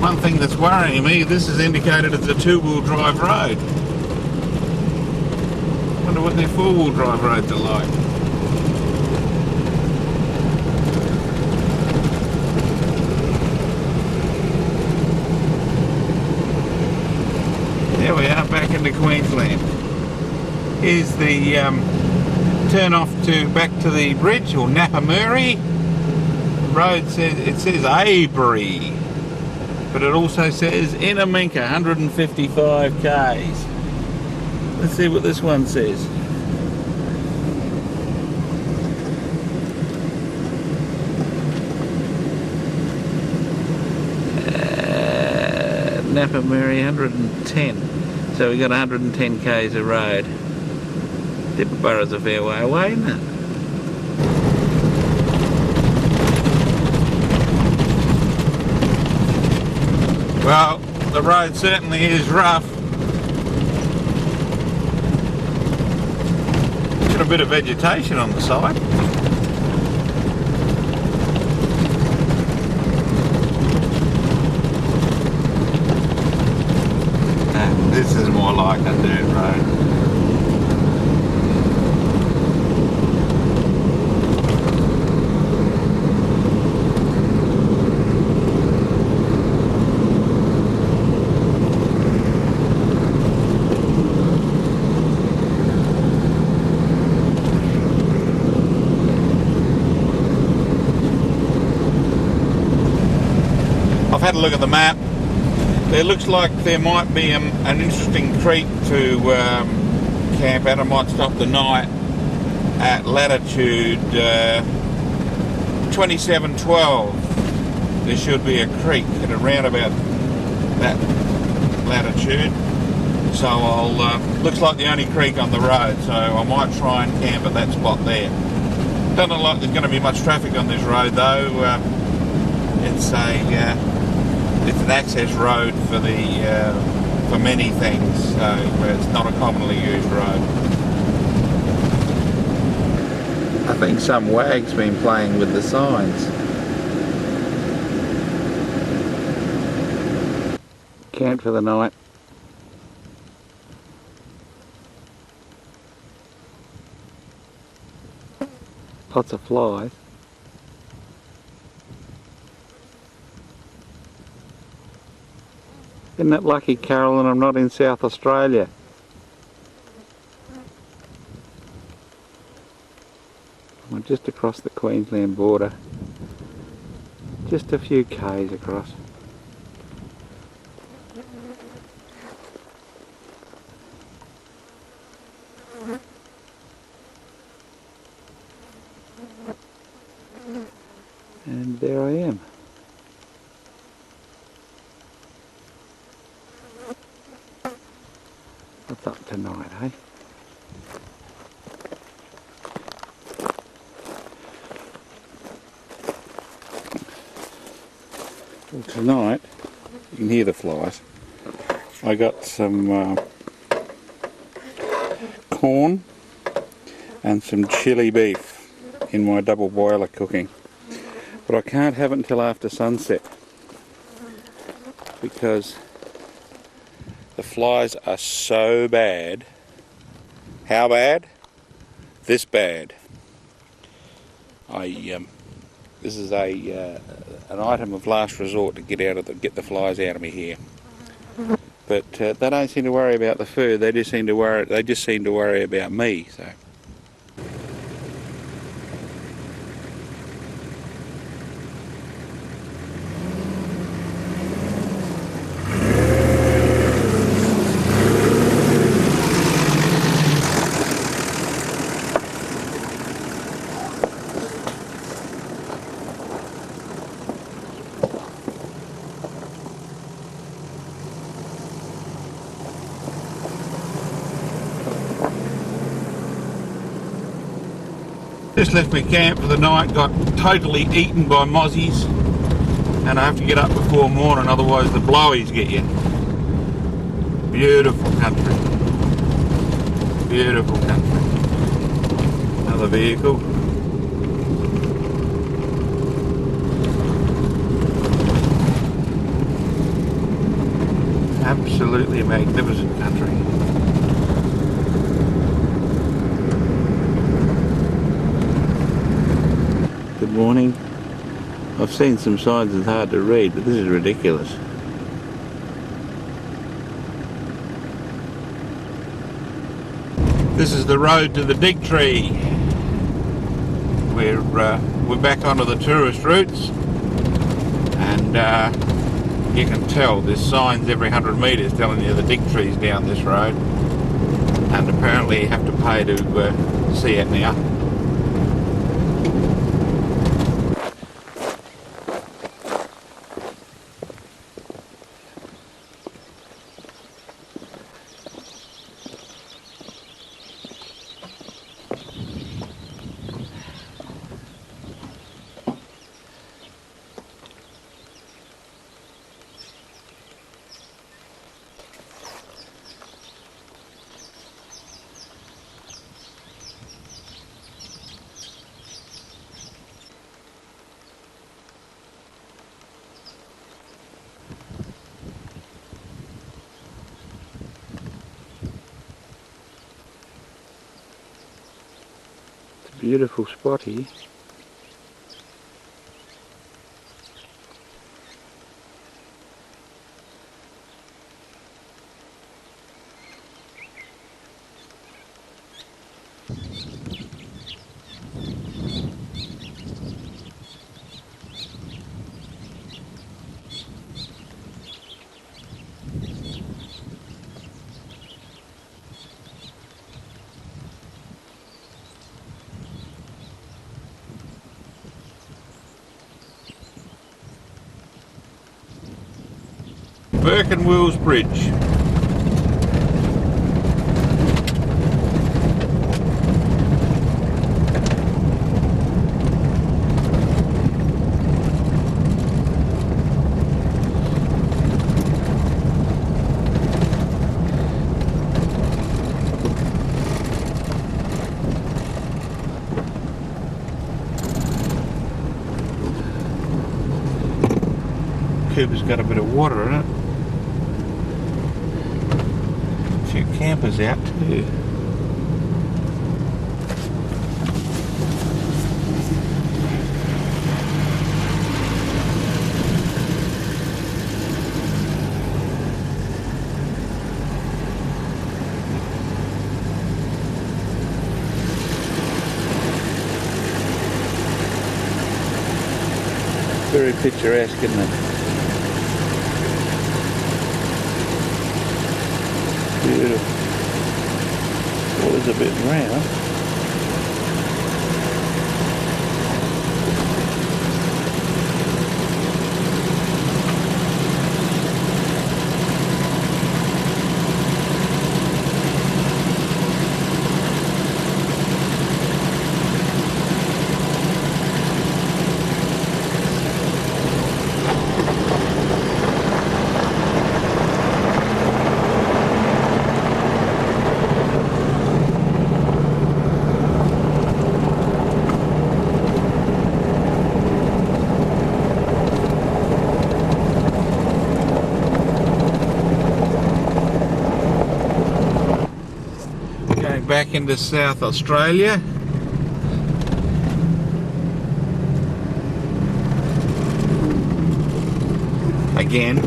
One thing that's worrying me, this is indicated as a two-wheel drive road. Wonder what their four-wheel drive roads are like. There we are, back into Queensland. Here's the turn off back to the bridge, or Napamuri. The road says Abry, but it also says Innamincka, 155 k's. Let's see what this one says. Napamuri 110. So we got 110 k's of road. Dippaburra's a fair way away, isn't it? Well, the road certainly is rough. Got a bit of vegetation on the side. And this is more like a dirt road. I've had a look at the map. It looks like there might be an interesting creek to camp at. I might stop the night at latitude 2712. There should be a creek at around about that latitude. So looks like the only creek on the road, so I might try and camp at that spot there. Doesn't look like there's going to be much traffic on this road though. It's an access road for many things, so it's not a commonly used road. I think some wag's been playing with the signs. Camp for the night. Lots of flies. Isn't that lucky, Carolyn, I'm not in South Australia? I'm just across the Queensland border. Just a few k's across. And there I am. What's up tonight, eh? Well, tonight, you can hear the flies. I got some corn and some chili beef in my double boiler cooking. But I can't have it until after sunset because the flies are so bad. How bad? This bad. this is an item of last resort to get the flies out of my hair. But they don't seem to worry about the fur. They just seem to worry about me. So. Just left my camp for the night, got totally eaten by mozzies, and I have to get up before morning, otherwise the blowies get you. Beautiful country. Beautiful country. Another vehicle. Absolutely magnificent country. Good morning. I've seen some signs it's hard to read, but this is ridiculous. This is the road to the Dig Tree. We're back onto the tourist routes, and you can tell there's signs every 100 metres telling you the Dig Tree's down this road, and apparently you have to pay to see it now. Beautiful spot here. Birkenwheels Bridge. Cooper's got a bit of water in it. Campers out too. Very picturesque, isn't it? Beautiful. Water's a bit round. Back into South Australia. again.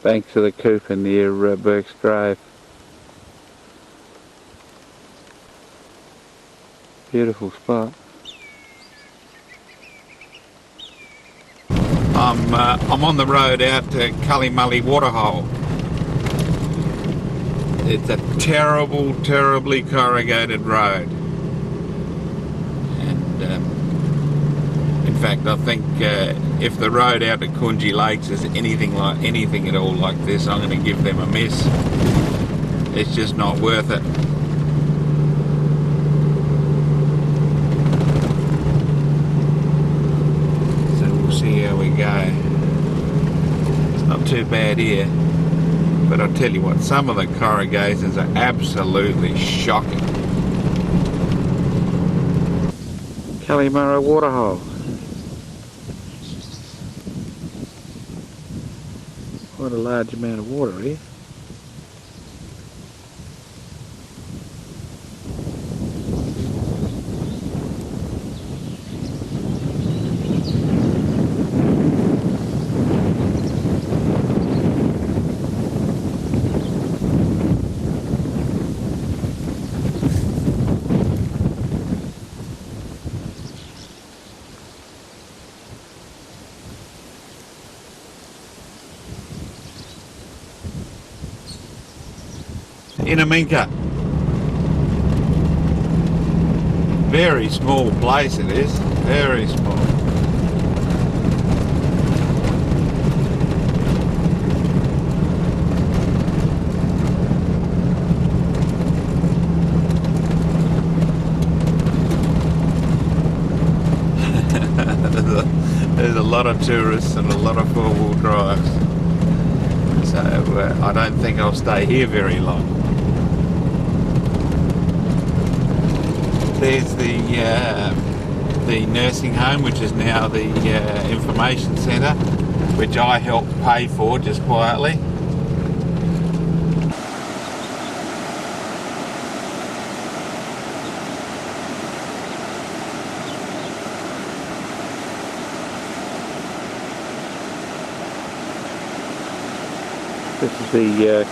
Banks of the Cooper near Burke's Grove. Beautiful spot. I'm on the road out to Kilometres Waterhole. It's a terribly corrugated road. And in fact, I think if the road out to Quinyambie Lakes is anything at all like this, I'm going to give them a miss. It's just not worth it. So we'll see how we go. It's not too bad here, but I'll tell you what, some of the corrugations are absolutely shocking. Kilometres Waterhole. Quite a large amount of water here. Innamincka. Very small place it is, very small. There's a lot of tourists and a lot of four-wheel drives. So I don't think I'll stay here very long. There's the nursing home, which is now the information centre, which I helped pay for just quietly. This is the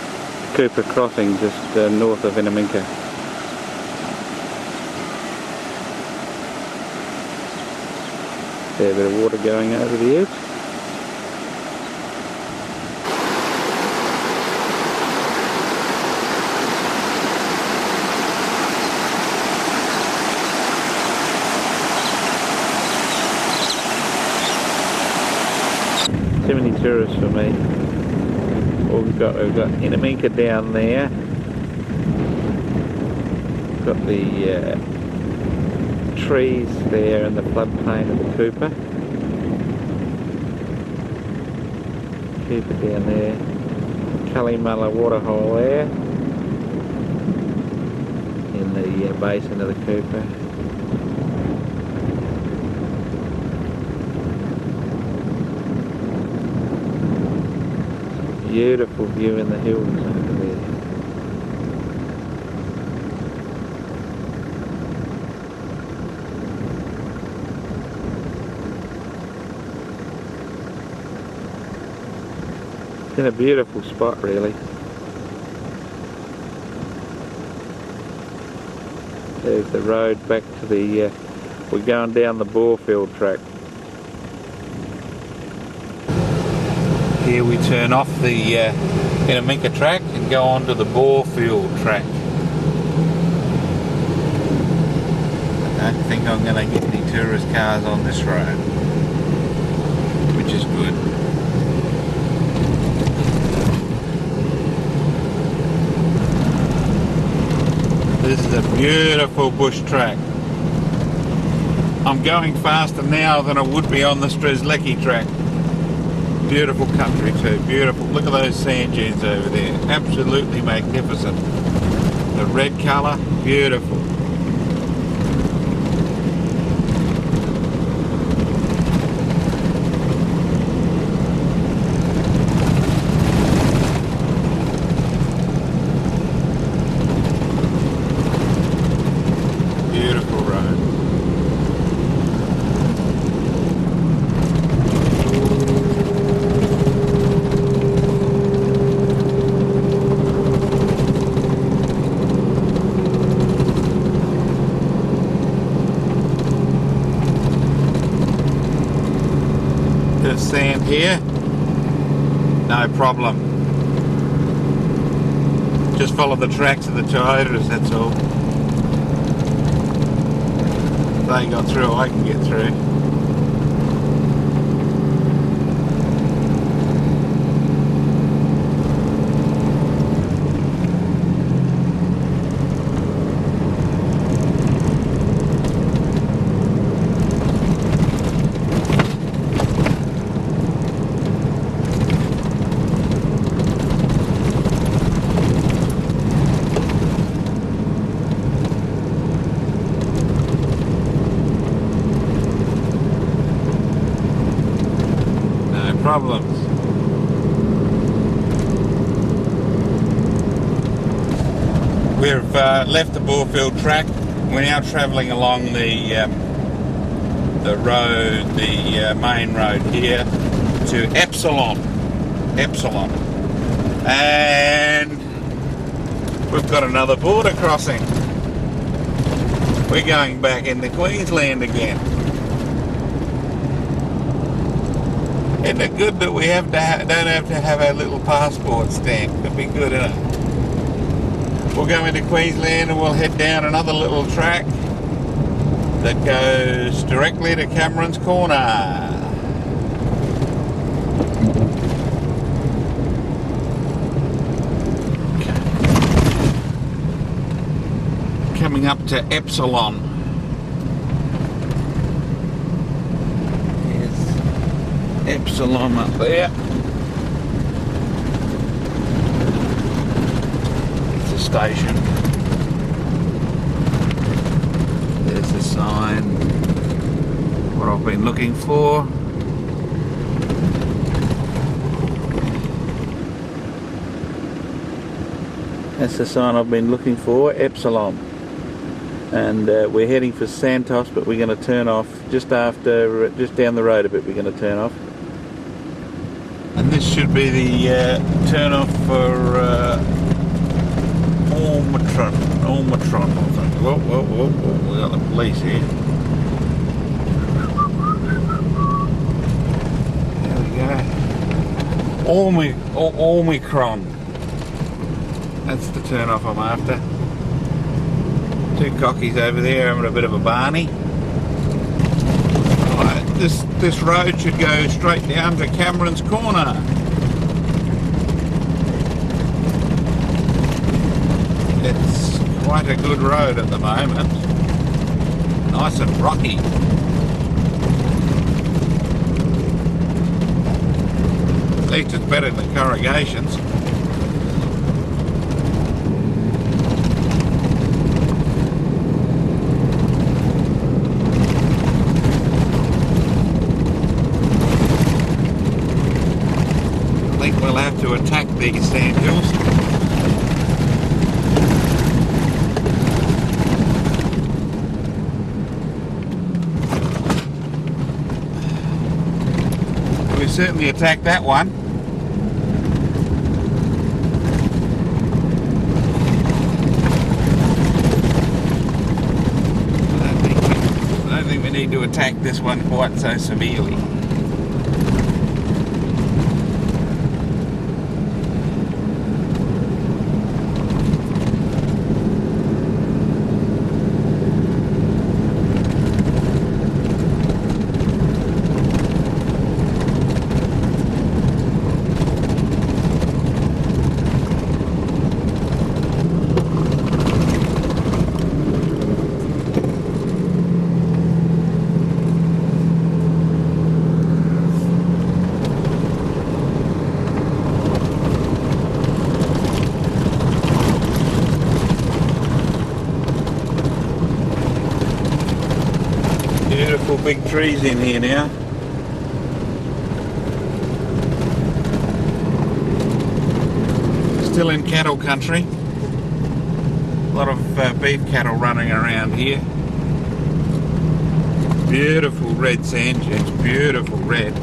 Cooper crossing just north of Innamincka. Fair bit of water going over the edge. Too many tourists for me. Well, we've got Innamincka down there. We've got the trees there in the floodplain of the Cooper. Cooper down there. Kilometres Waterhole there. In the basin of the Cooper. Beautiful view in the hills over there. It's in a beautiful spot really. There's the road back to the, we're going down the Borefield track. Here we turn off the Innamincka track and go on to the Borefield track. I don't think I'm going to get any tourist cars on this road, which is good. This is a beautiful bush track. I'm going faster now than I would be on the Strzelecki track. Beautiful country too, beautiful. Look at those sand dunes over there, absolutely magnificent. The red colour, beautiful. Beautiful road. Bit of sand here, no problem. Just follow the tracks of the Toyotas, that's all. If they got through, I can get through. Problems. We've left the Borefield track. We're now travelling along the road, the main road here to Epsilon, and we've got another border crossing. We're going back into Queensland again. Isn't it good that we don't have to have our little passport stamped? It'd be good, isn't it? We'll go into Queensland and we'll head down another little track that goes directly to Cameron's Corner. Coming up to Epsilon. Epsilon up there. It's a station. There's the sign. What I've been looking for. That's the sign I've been looking for, Epsilon. And we're heading for Santos, but we're going to turn off just down the road a bit. We're going to turn off. And this should be the turn off for Ormatron, I think. Whoa, we got the police here. There we go. Omicron. That's the turn off I'm after. Two cockies over there having a bit of a barney. This road should go straight down to Cameron's Corner. It's quite a good road at the moment. Nice and rocky. At least it's better than corrugations. We'll have to attack these sand hills. We certainly attacked that one. I don't think we need to attack this one quite so severely. beautiful big trees in here now. Still in cattle country. A lot of beef cattle running around here. Beautiful red sand dunes, beautiful red.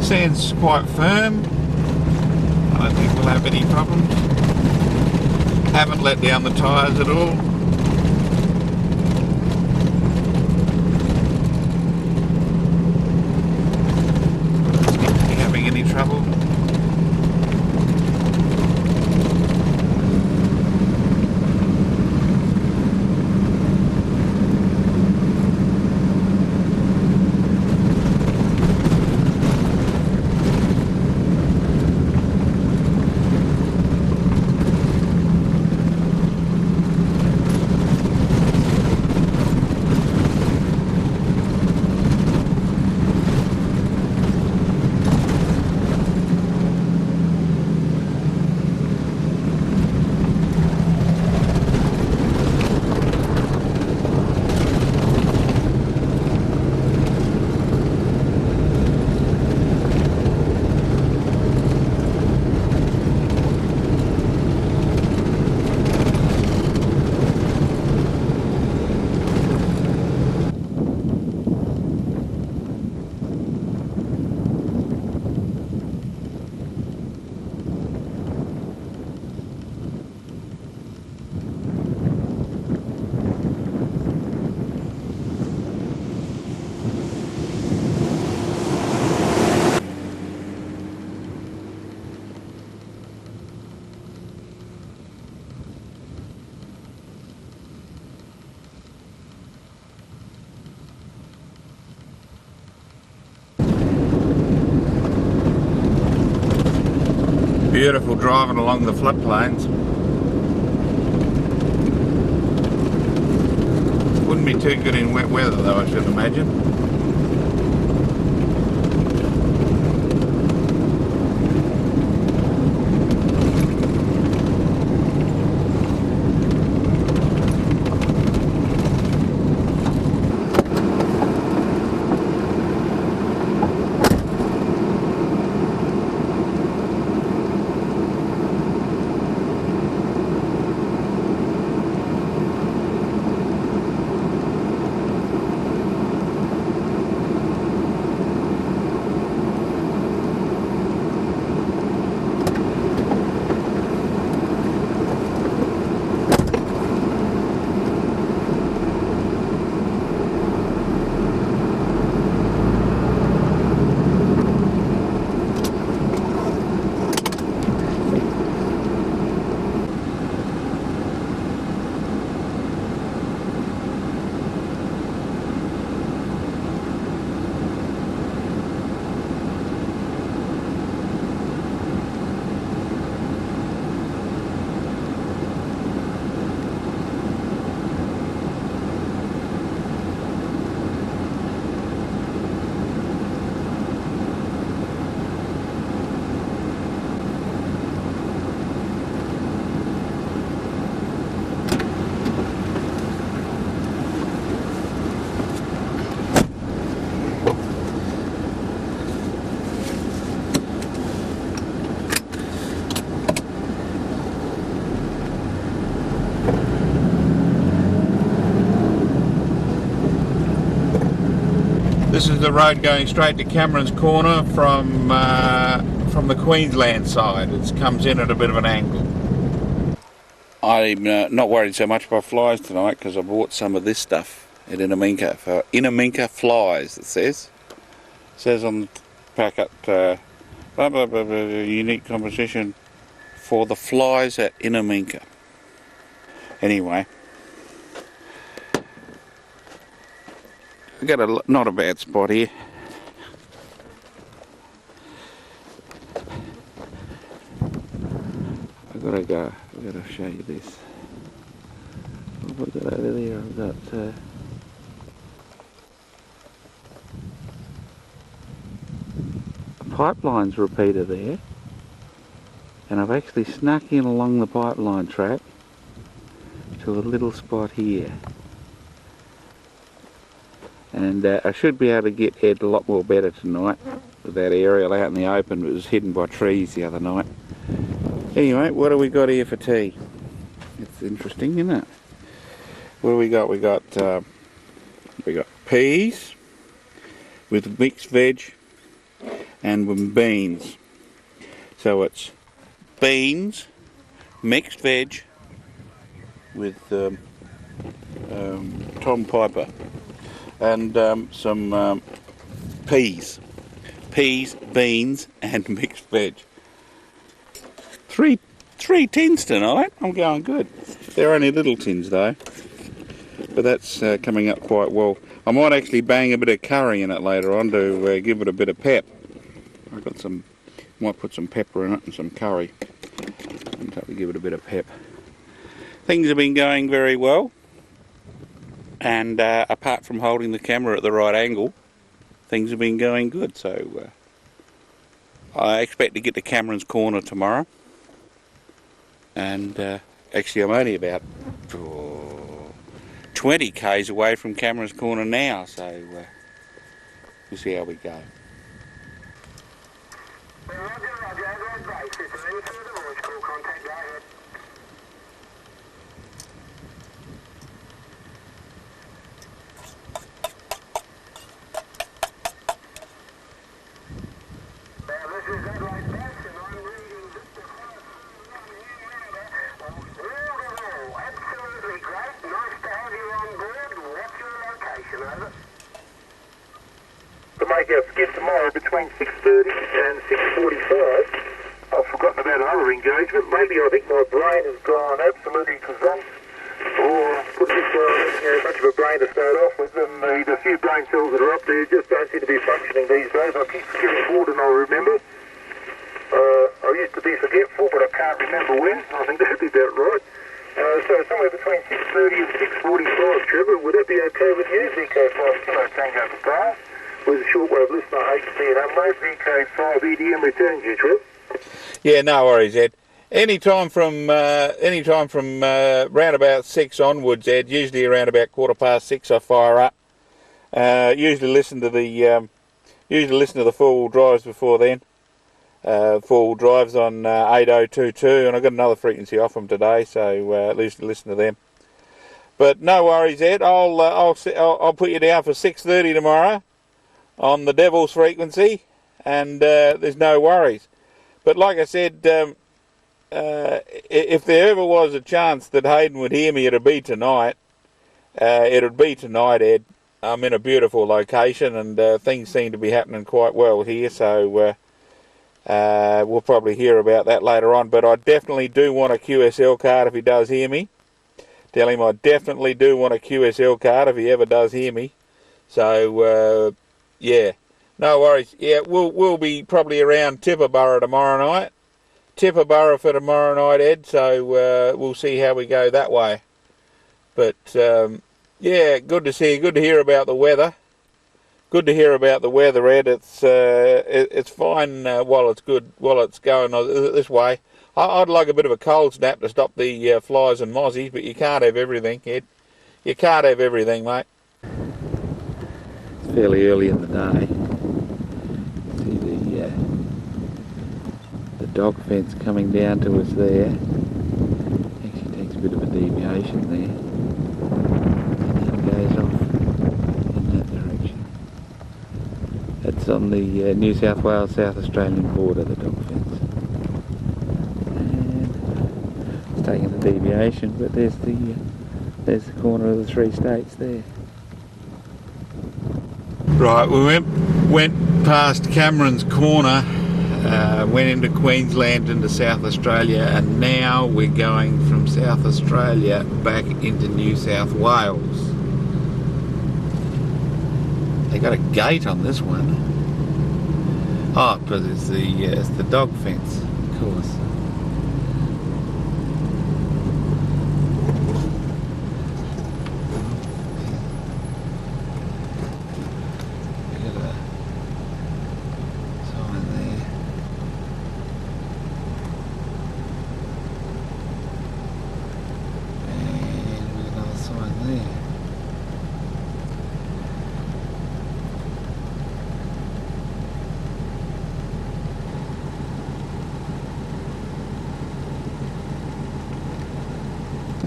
Sand's quite firm. I don't think we'll have any problems. Haven't let down the tyres at all. Seem to be having any trouble. Beautiful driving along the floodplains. Wouldn't be too good in wet weather though, I should imagine. This is the road going straight to Cameron's Corner from the Queensland side. It comes in at a bit of an angle. I'm not worried so much about flies tonight because I bought some of this stuff at Innamincka for Innamincka flies. It says on the packet, blah, blah, blah, blah, unique composition for the flies at Innamincka. Anyway. I've got not a bad spot here. I've got to go. I've got to show you this. What have I got over there? I've got a pipeline's repeater there, and I've actually snuck in along the pipeline track to a little spot here. And I should be able to get Ed a lot more better tonight with that aerial out in the open. It was hidden by trees the other night. Anyway, what do we got here for tea? It's interesting, isn't it? What do we got? We got peas with mixed veg and with beans. So it's beans, mixed veg with Tom Piper, and some peas, beans and mixed veg. Three tins tonight. I'm going good. They're only little tins though, but that's coming up quite well. I might actually bang a bit of curry in it later on to give it a bit of pep. I've got some, might put some pepper in it and some curry and totally give it a bit of pep. Things have been going very well, and apart from holding the camera at the right angle, things have been going good. So I expect to get to Cameron's Corner tomorrow, and actually I'm only about 20 k's away from Cameron's Corner now, so we'll see how we go. To make our skip tomorrow between 6:30 and 6:45. I've forgotten about another engagement. Maybe I think my brain has gone absolutely gazonked, or put it this way, I haven't much of a brain to start off with, and the few brain cells that are up there just don't seem to be functioning these days. I keep getting bored and I'll remember. I used to be forgetful, but I can't remember when. I think that'd be about right. So somewhere between 6:30 and 6:45, Trevor, would that be okay with you? VK5 Kilo Tango Papa, with a shortwave listener, HC and Adelaide, VK5 EDM returns you, Trev. Yeah, no worries, Ed. Anytime from round about 6 onwards, Ed. Usually around about 6:15, I fire up. Usually listen to the four-wheel drives before then. Four-wheel drives on 8022, and I've got another frequency off them today, so at least listen to them. But no worries, Ed. I'll put you down for 6:30 tomorrow on the Devil's frequency, and there's no worries. But like I said, if there ever was a chance that Hayden would hear me, it'd be tonight. Ed. I'm in a beautiful location, and things seem to be happening quite well here, so we'll probably hear about that later on. But I definitely do want a QSL card if he does hear me. Tell him I definitely do want a QSL card if he ever does hear me. So yeah, no worries. Yeah, we'll be probably around Tippaborough tomorrow night. Tippaborough for tomorrow night, Ed. So we'll see how we go that way. But yeah, good to see you. Good to hear about the weather. Good to hear about the weather, Ed. It's fine while it's good, while it's going this way. I'd like a bit of a cold snap to stop the flies and mozzies, but you can't have everything, Ed. You can't have everything, mate. It's fairly early in the day. See the dog fence coming down to us there. Actually takes a bit of a deviation there, and then goes off in that direction. It's on the New South Wales South Australian border, the dog fence. And it's taking a deviation, but there's the corner of the 3 states there. Right, we went past Cameron's Corner, went into Queensland, into South Australia, and now we're going from South Australia back into New South Wales. They got a gate on this one. Oh, because it's the dog fence, of course.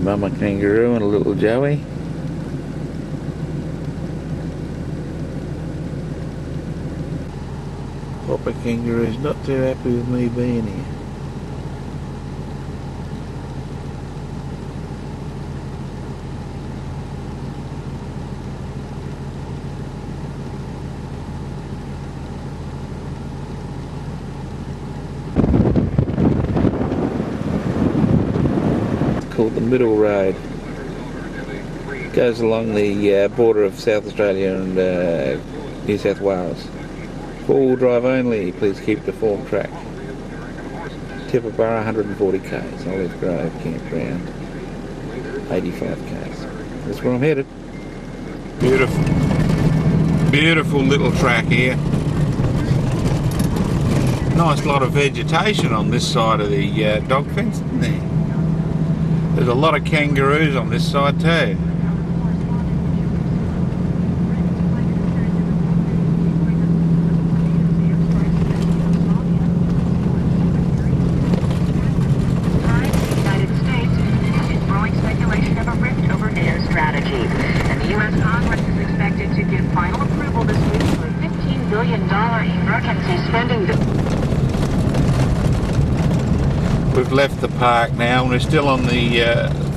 Mama kangaroo and a little Joey. Papa kangaroo's not too happy with me being here. Called the Middle Road. Goes along the border of South Australia and New South Wales. 4-wheel drive only, please keep the form track. Tibooburra 140 k's, Olive Grove campground 85 k's. That's where I'm headed. Beautiful. Beautiful little track here. Nice lot of vegetation on this side of the dog fence, isn't there? There's a lot of kangaroos on this side too. We've left the park now and we're still on the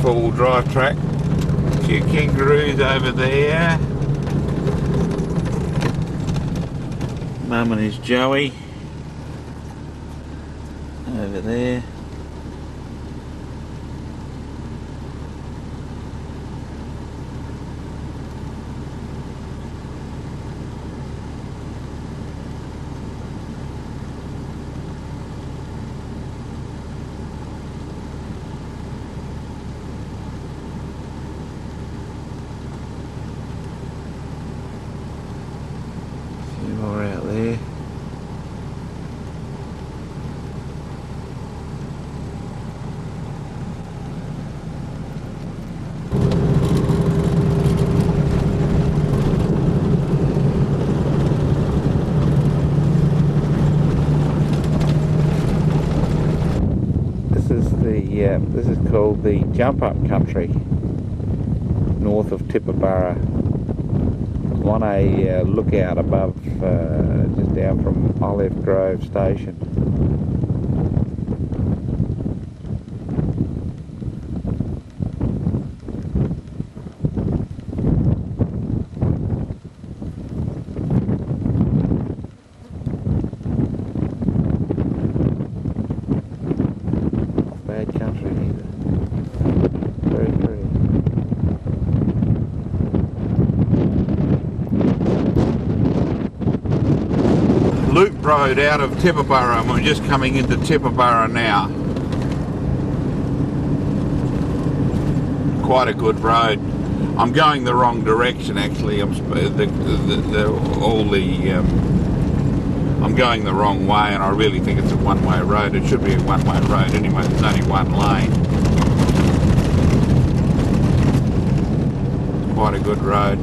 4-wheel drive track. A few kangaroos over there. Mum and his Joey over there. More out there. This is called the Jump Up Country, north of Tibooburra. On a lookout above, just down from Olive Grove Station. Not bad country either. Very pretty. Loop road out of Tibooburra, and we're just coming into Tibooburra now. Quite a good road. I'm going the wrong direction actually. I'm going the wrong way, and I really think it's a one-way road. It should be a one-way road anyway. There's only one lane. Quite a good road.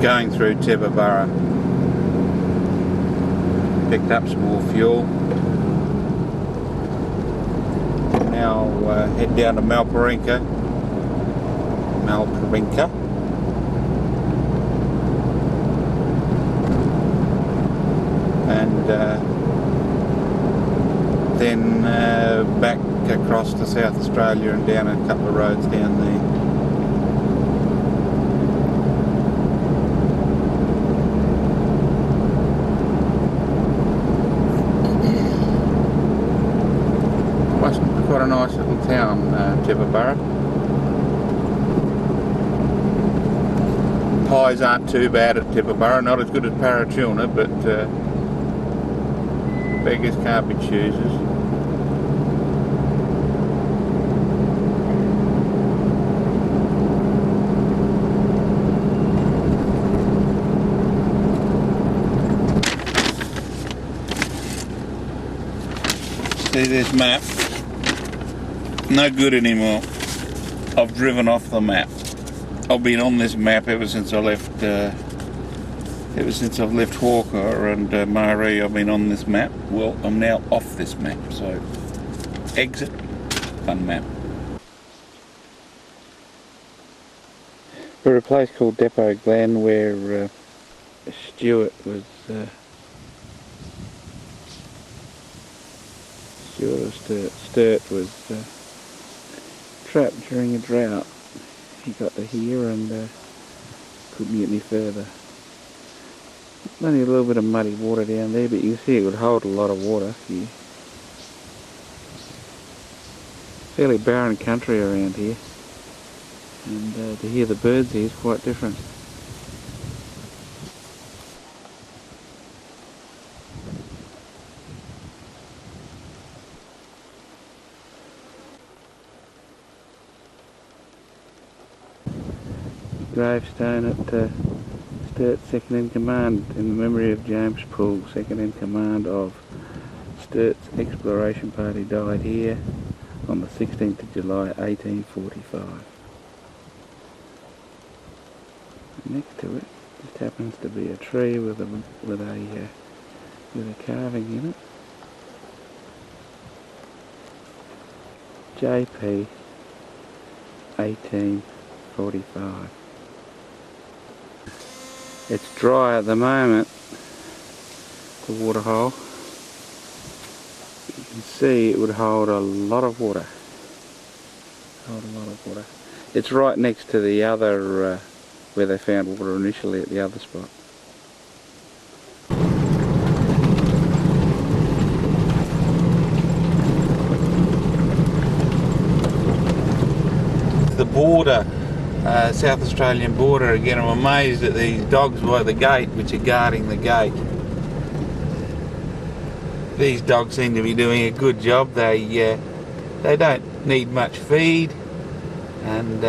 Going through Tibooburra. Picked up some more fuel. Now head down to Malparinka. And then back across to South Australia and down a couple of roads down there. Quite a nice little town, Tibooburra. Pies aren't too bad at Tibooburra, not as good as Parachuna, but beggars can't be choosers. See this map? No good anymore. I've driven off the map. I've been on this map ever since I left. Ever since I've left Hawker and Marie, I've been on this map. Well, I'm now off this map. So, exit, unmap. We're at a place called Depot Glen where Sturt was trapped during a drought. He got to here and couldn't get any further. Only a little bit of muddy water down there, but you can see it would hold a lot of water here. Fairly barren country around here, and to hear the birds here is quite different. Gravestone at Sturt second in command in the memory of James Poole, second in command of Sturt's exploration party, died here on the 16th of July 1845. Next to it just happens to be a tree with a carving in it. JP 1845. It's dry at the moment, the water hole. You can see it would hold a lot of water. It's right next to the other, where they found water initially at the other spot. The border. South Australian border again. I'm amazed at these dogs by the gate, which are guarding the gate. These dogs seem to be doing a good job. They don't need much feed, and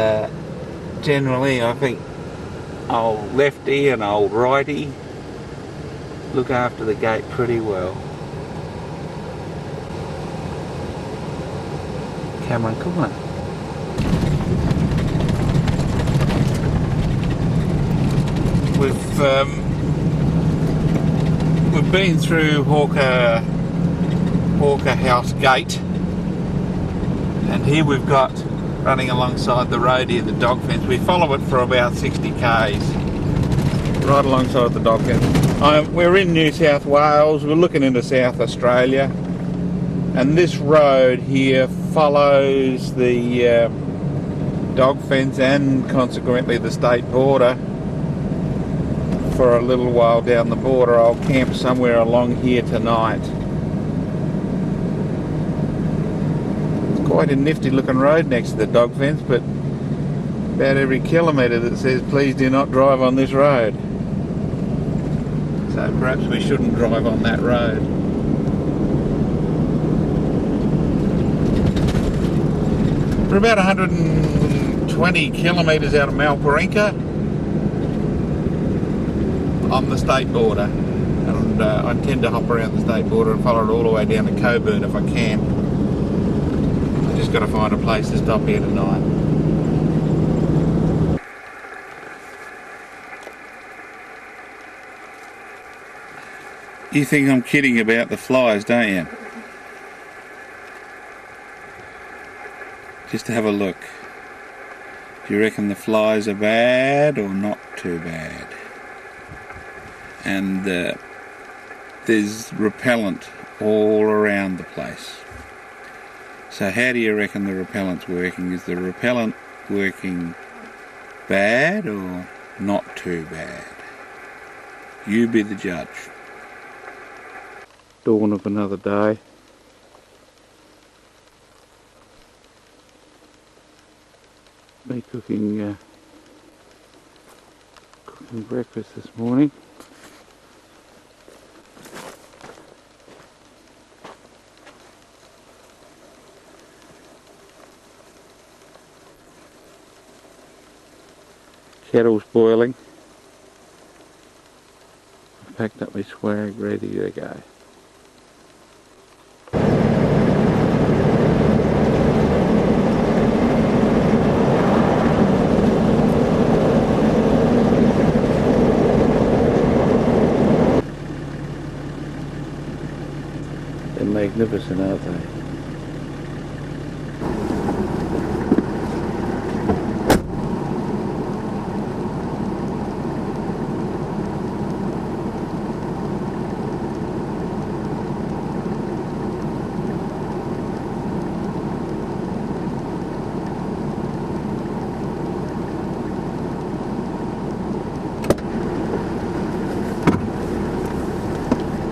generally I think old lefty and old righty look after the gate pretty well. Cameron, come on. We've been through Hawker House Gate, and here we've got, running alongside the road here, the dog fence. We follow it for about 60 k's, right alongside the dog fence. We're in New South Wales. We're looking into South Australia, and this road here follows the dog fence and consequently the state border. For a little while down the border. I'll camp somewhere along here tonight. It's quite a nifty looking road next to the dog fence, but about every kilometre that says please do not drive on this road. So perhaps we shouldn't drive on that road. We're about 120 kilometres out of Malparinka, on the state border, and I intend to hop around the state border and follow it all the way down to Coburn if I can. I just got to find a place to stop here tonight. You think I'm kidding about the flies, don't you? Just to have a look. Do you reckon the flies are bad or not too bad? And there's repellent all around the place. So how do you reckon the repellent's working? Is the repellent working bad or not too bad? You be the judge. Dawn of another day. Me cooking breakfast this morning. Kettle's boiling. I've packed up my swag, ready to go. magnificent, aren't they?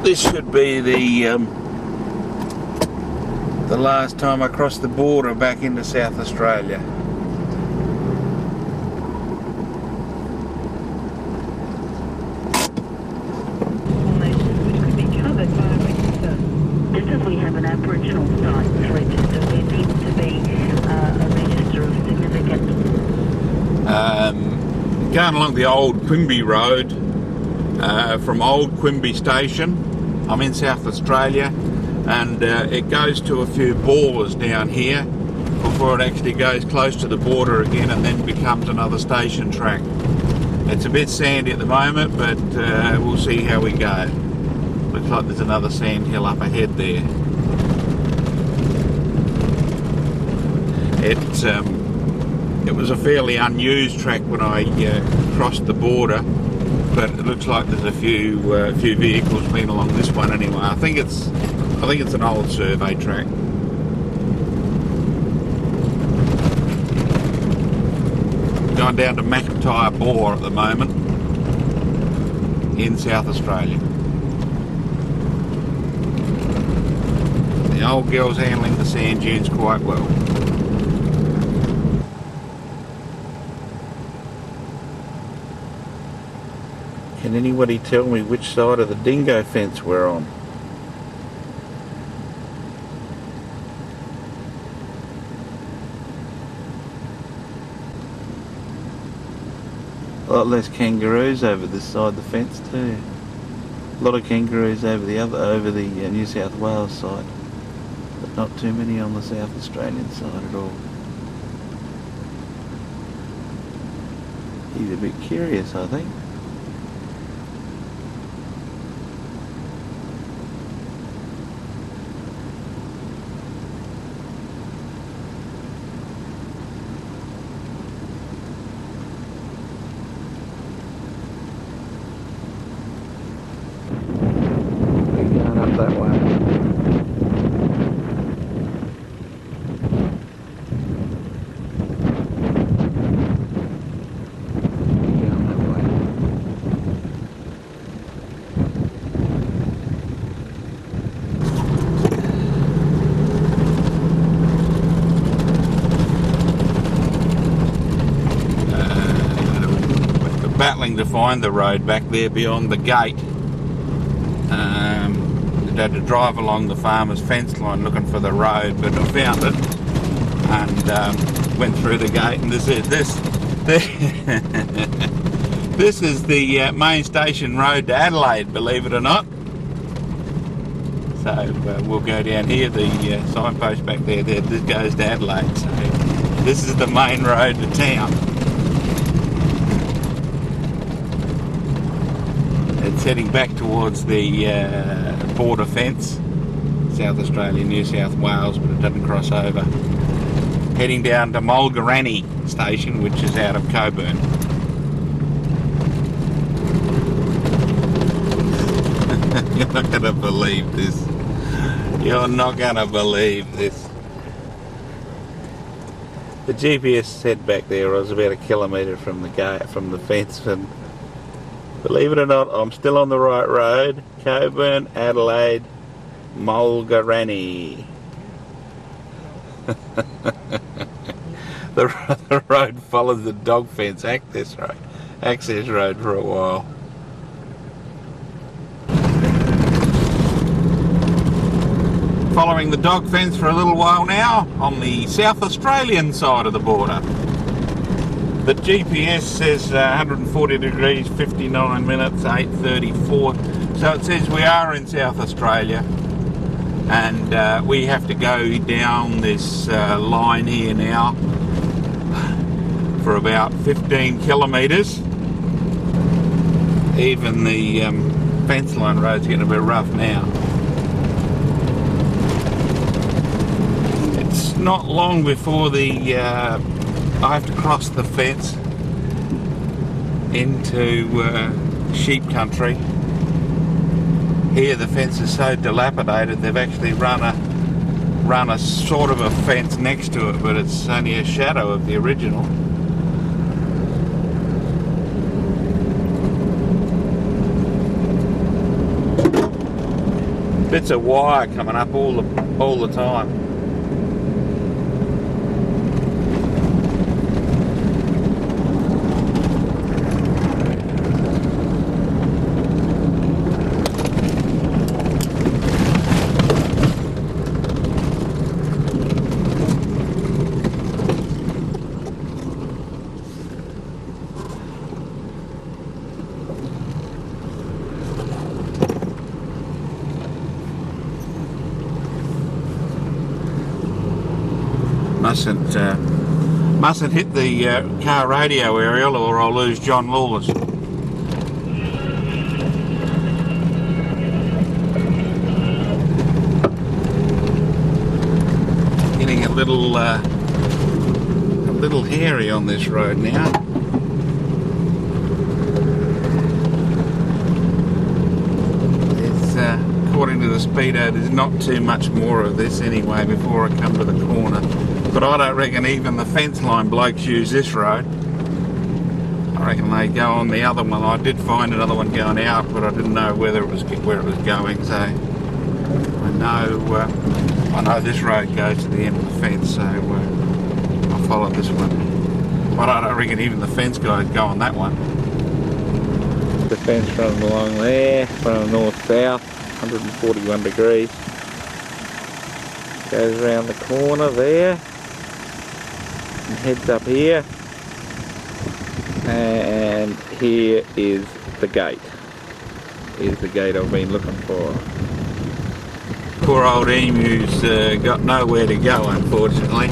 This should be the last time I cross the border back into South Australia. Which could be covered by a register. Just as we have an Aboriginal site register, there needs to be a register of significance. Going along the old Quinyambie Road from Old Quinyambie Station. I'm in South Australia, and it goes to a few borders down here before it actually goes close to the border again and then becomes another station track. It's a bit sandy at the moment, but we'll see how we go. Looks like there's another sand hill up ahead there. It was a fairly unused track when I crossed the border, but it looks like there's a few vehicles been along this one anyway. I think it's an old survey track. Going down to McIntyre Bore at the moment in South Australia. The old girl's handling the sand dunes quite well. Can anybody tell me which side of the dingo fence we're on? A lot less kangaroos over this side of the fence too. A lot of kangaroos over the New South Wales side, but not too many on the South Australian side at all. He's a bit curious, I think. That way. Battling to find the road back there beyond the gate. Had to drive along the farmer's fence line looking for the road, but I found it and went through the gate, and this is the main station road to Adelaide, believe it or not. So we'll go down here, the signpost back there, this goes to Adelaide, so this is the main road to town. It's heading back towards the border fence, South Australia, New South Wales, but it doesn't cross over. Heading down to Mulgarani station, which is out of Coburn. You're not going to believe this. You're not going to believe this. The GPS said back there I was about a kilometre from the gate, from the fence, and believe it or not, I'm still on the right road. Coburn, Adelaide, Mulgarani. The road follows the dog fence access road for a while. Following the dog fence for a little while now on the South Australian side of the border. The GPS says 140 degrees, 59 minutes, 8:34. So it says we are in South Australia, and we have to go down this line here now for about 15 kilometres. Even the fence line road's getting a bit rough now. It's not long before the I have to cross the fence into sheep country. Here the fence is so dilapidated they've actually run a sort of a fence next to it, but it's only a shadow of the original. Bits of wire coming up all the time. Mustn't hit the car radio aerial or I'll lose John Lawless. Getting a little hairy on this road now. According to the speedo, there's not too much more of this anyway before I come to the corner. But I don't reckon even the fence line blokes use this road. I reckon they go on the other one. I did find another one going out, but I didn't know where it was going. So I know this road goes to the end of the fence. So I'll follow this one. But I don't reckon even the fence guys go on that one. The fence running along there, from north-south, 141 degrees. Goes around the corner there and heads up here, and here is the gate. Here's the gate I've been looking for. Poor old emu's got nowhere to go, unfortunately.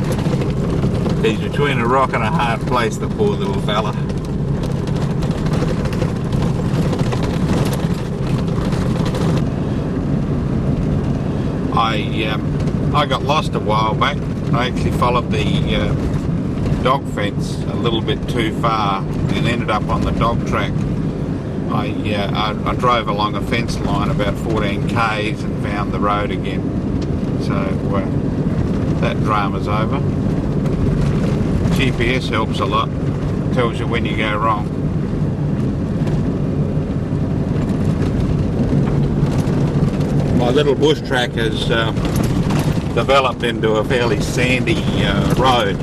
He's between a rock and a hard place, the poor little fella. I got lost a while back. I actually followed the dog fence a little bit too far and ended up on the dog track. I drove along a fence line about 14 k's and found the road again. So that drama's over. GPS helps a lot. Tells you when you go wrong. My little bush track has developed into a fairly sandy road.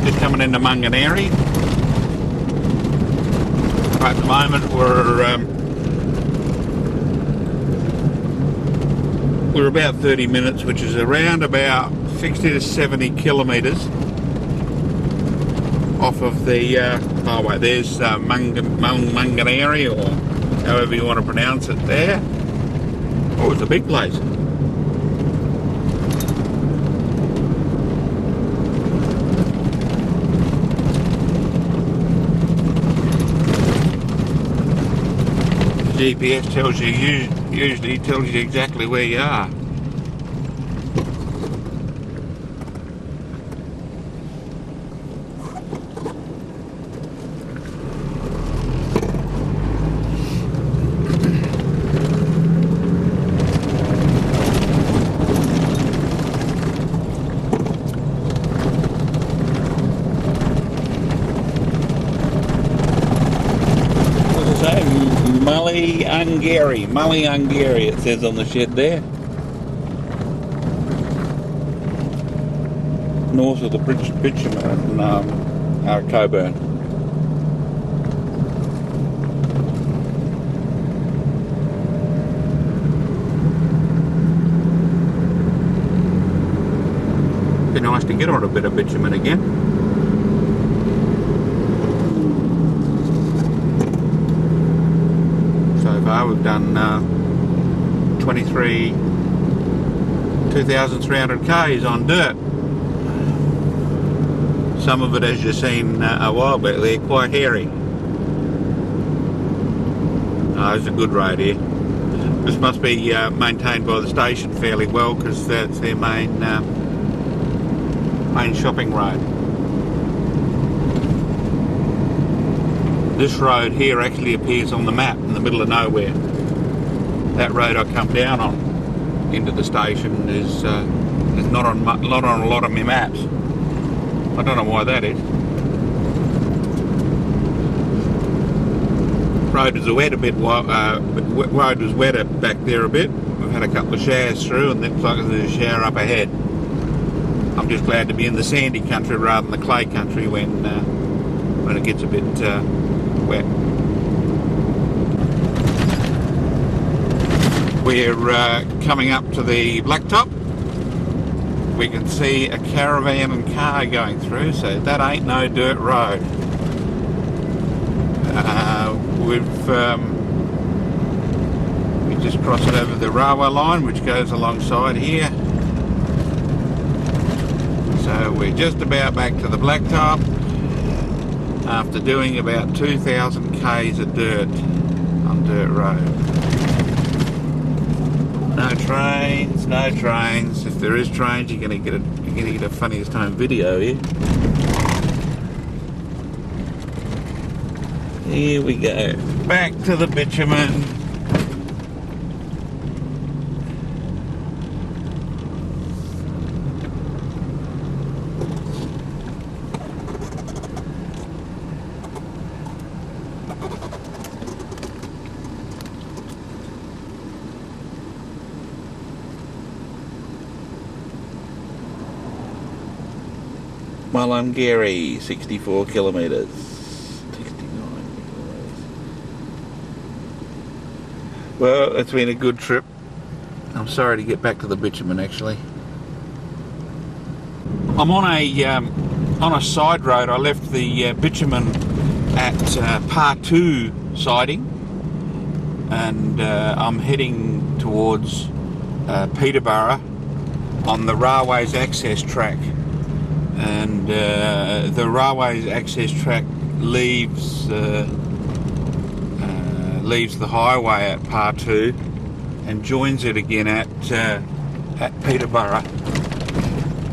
Just coming into Munganary. At the moment we're about 30 minutes, which is around about 60 to 70 kilometres off of the highway. There's Munganary, or however you want to pronounce it there. Oh, it's a big place. GPS tells you, usually tells you exactly where you are. Mully-Ungary, it says on the shed there. North of the bitumen, Coburn. Be nice to get on a bit of bitumen again. We've done 2,300 k's on dirt. Some of it, as you've seen a while back, they're quite hairy. Oh, it's a good road here. This must be maintained by the station fairly well, because that's their main shopping road. This road here actually appears on the map in the middle of nowhere. That road I come down on into the station is not on a lot of my maps. I don't know why that is. Road was wet a bit. Road was wetter back there a bit. We've had a couple of showers through, and it looks like there's a shower up ahead. I'm just glad to be in the sandy country rather than the clay country when it gets a bit wet. We're coming up to the blacktop. We can see a caravan and car going through, so that ain't no dirt road. We just crossed over the railway line, which goes alongside here. So we're just about back to the blacktop after doing about 2,000 k's of dirt on dirt road. No trains, no trains. If there is trains, you're gonna get a funniest home video here. Here we go, back to the bitumen. Mulungary, 64 kilometres. 69 kilometres. Well, it's been a good trip. I'm sorry to get back to the bitumen actually. I'm on a side road. I left the bitumen at Part2 siding, and I'm heading towards Peterborough on the railway's access track. And the railway's access track leaves the highway at Part2 and joins it again at Peterborough.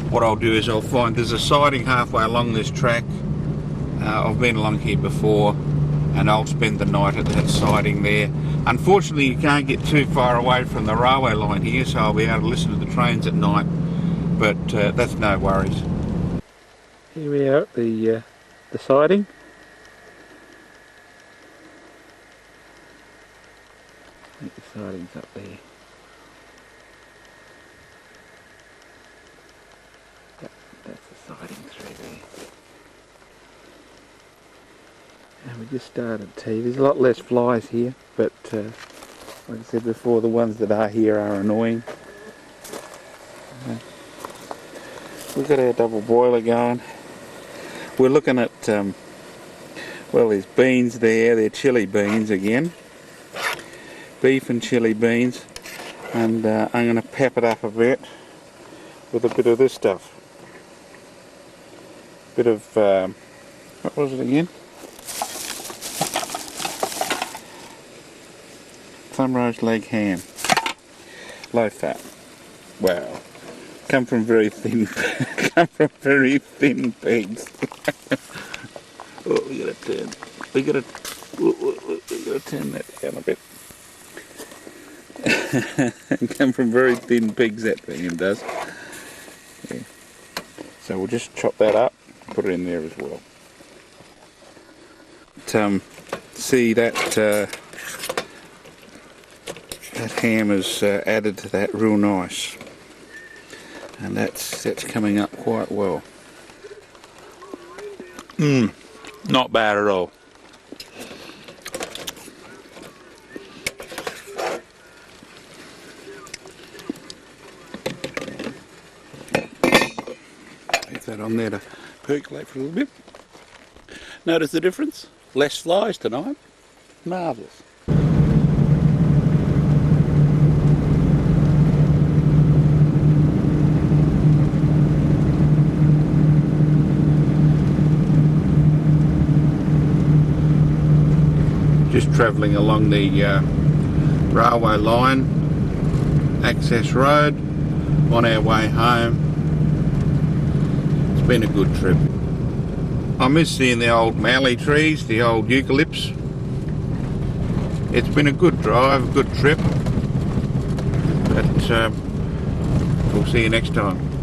What I'll do is there's a siding halfway along this track. I've been along here before, and I'll spend the night at that siding there. Unfortunately, you can't get too far away from the railway line here, so I'll be able to listen to the trains at night, but that's no worries. Here we are at the siding. I think the siding's up there. Yep, that's the siding through there. And we just started tea. There's a lot less flies here, but like I said before, the ones that are here are annoying. We've got our double boiler going. We're looking at, well, there's beans there, they're chili beans again. Beef and chili beans. And I'm going to pep it up a bit with a bit of this stuff. Bit of, what was it again? Plum-rose leg ham. Low fat. Wow. Come from very thin pigs. Oh, we gotta turn that down a bit. Come from very thin pigs, that thing does. Yeah. So we'll just chop that up, put it in there as well. See that that ham is added to that real nice. And that's coming up quite well. Not bad at all. Leave that on there to percolate for a little bit. Notice the difference? Less flies tonight. Marvellous. Just travelling along the railway line, access road, on our way home. It's been a good trip. I miss seeing the old mallee trees, the old eucalypts. It's been a good drive, a good trip, but we'll see you next time.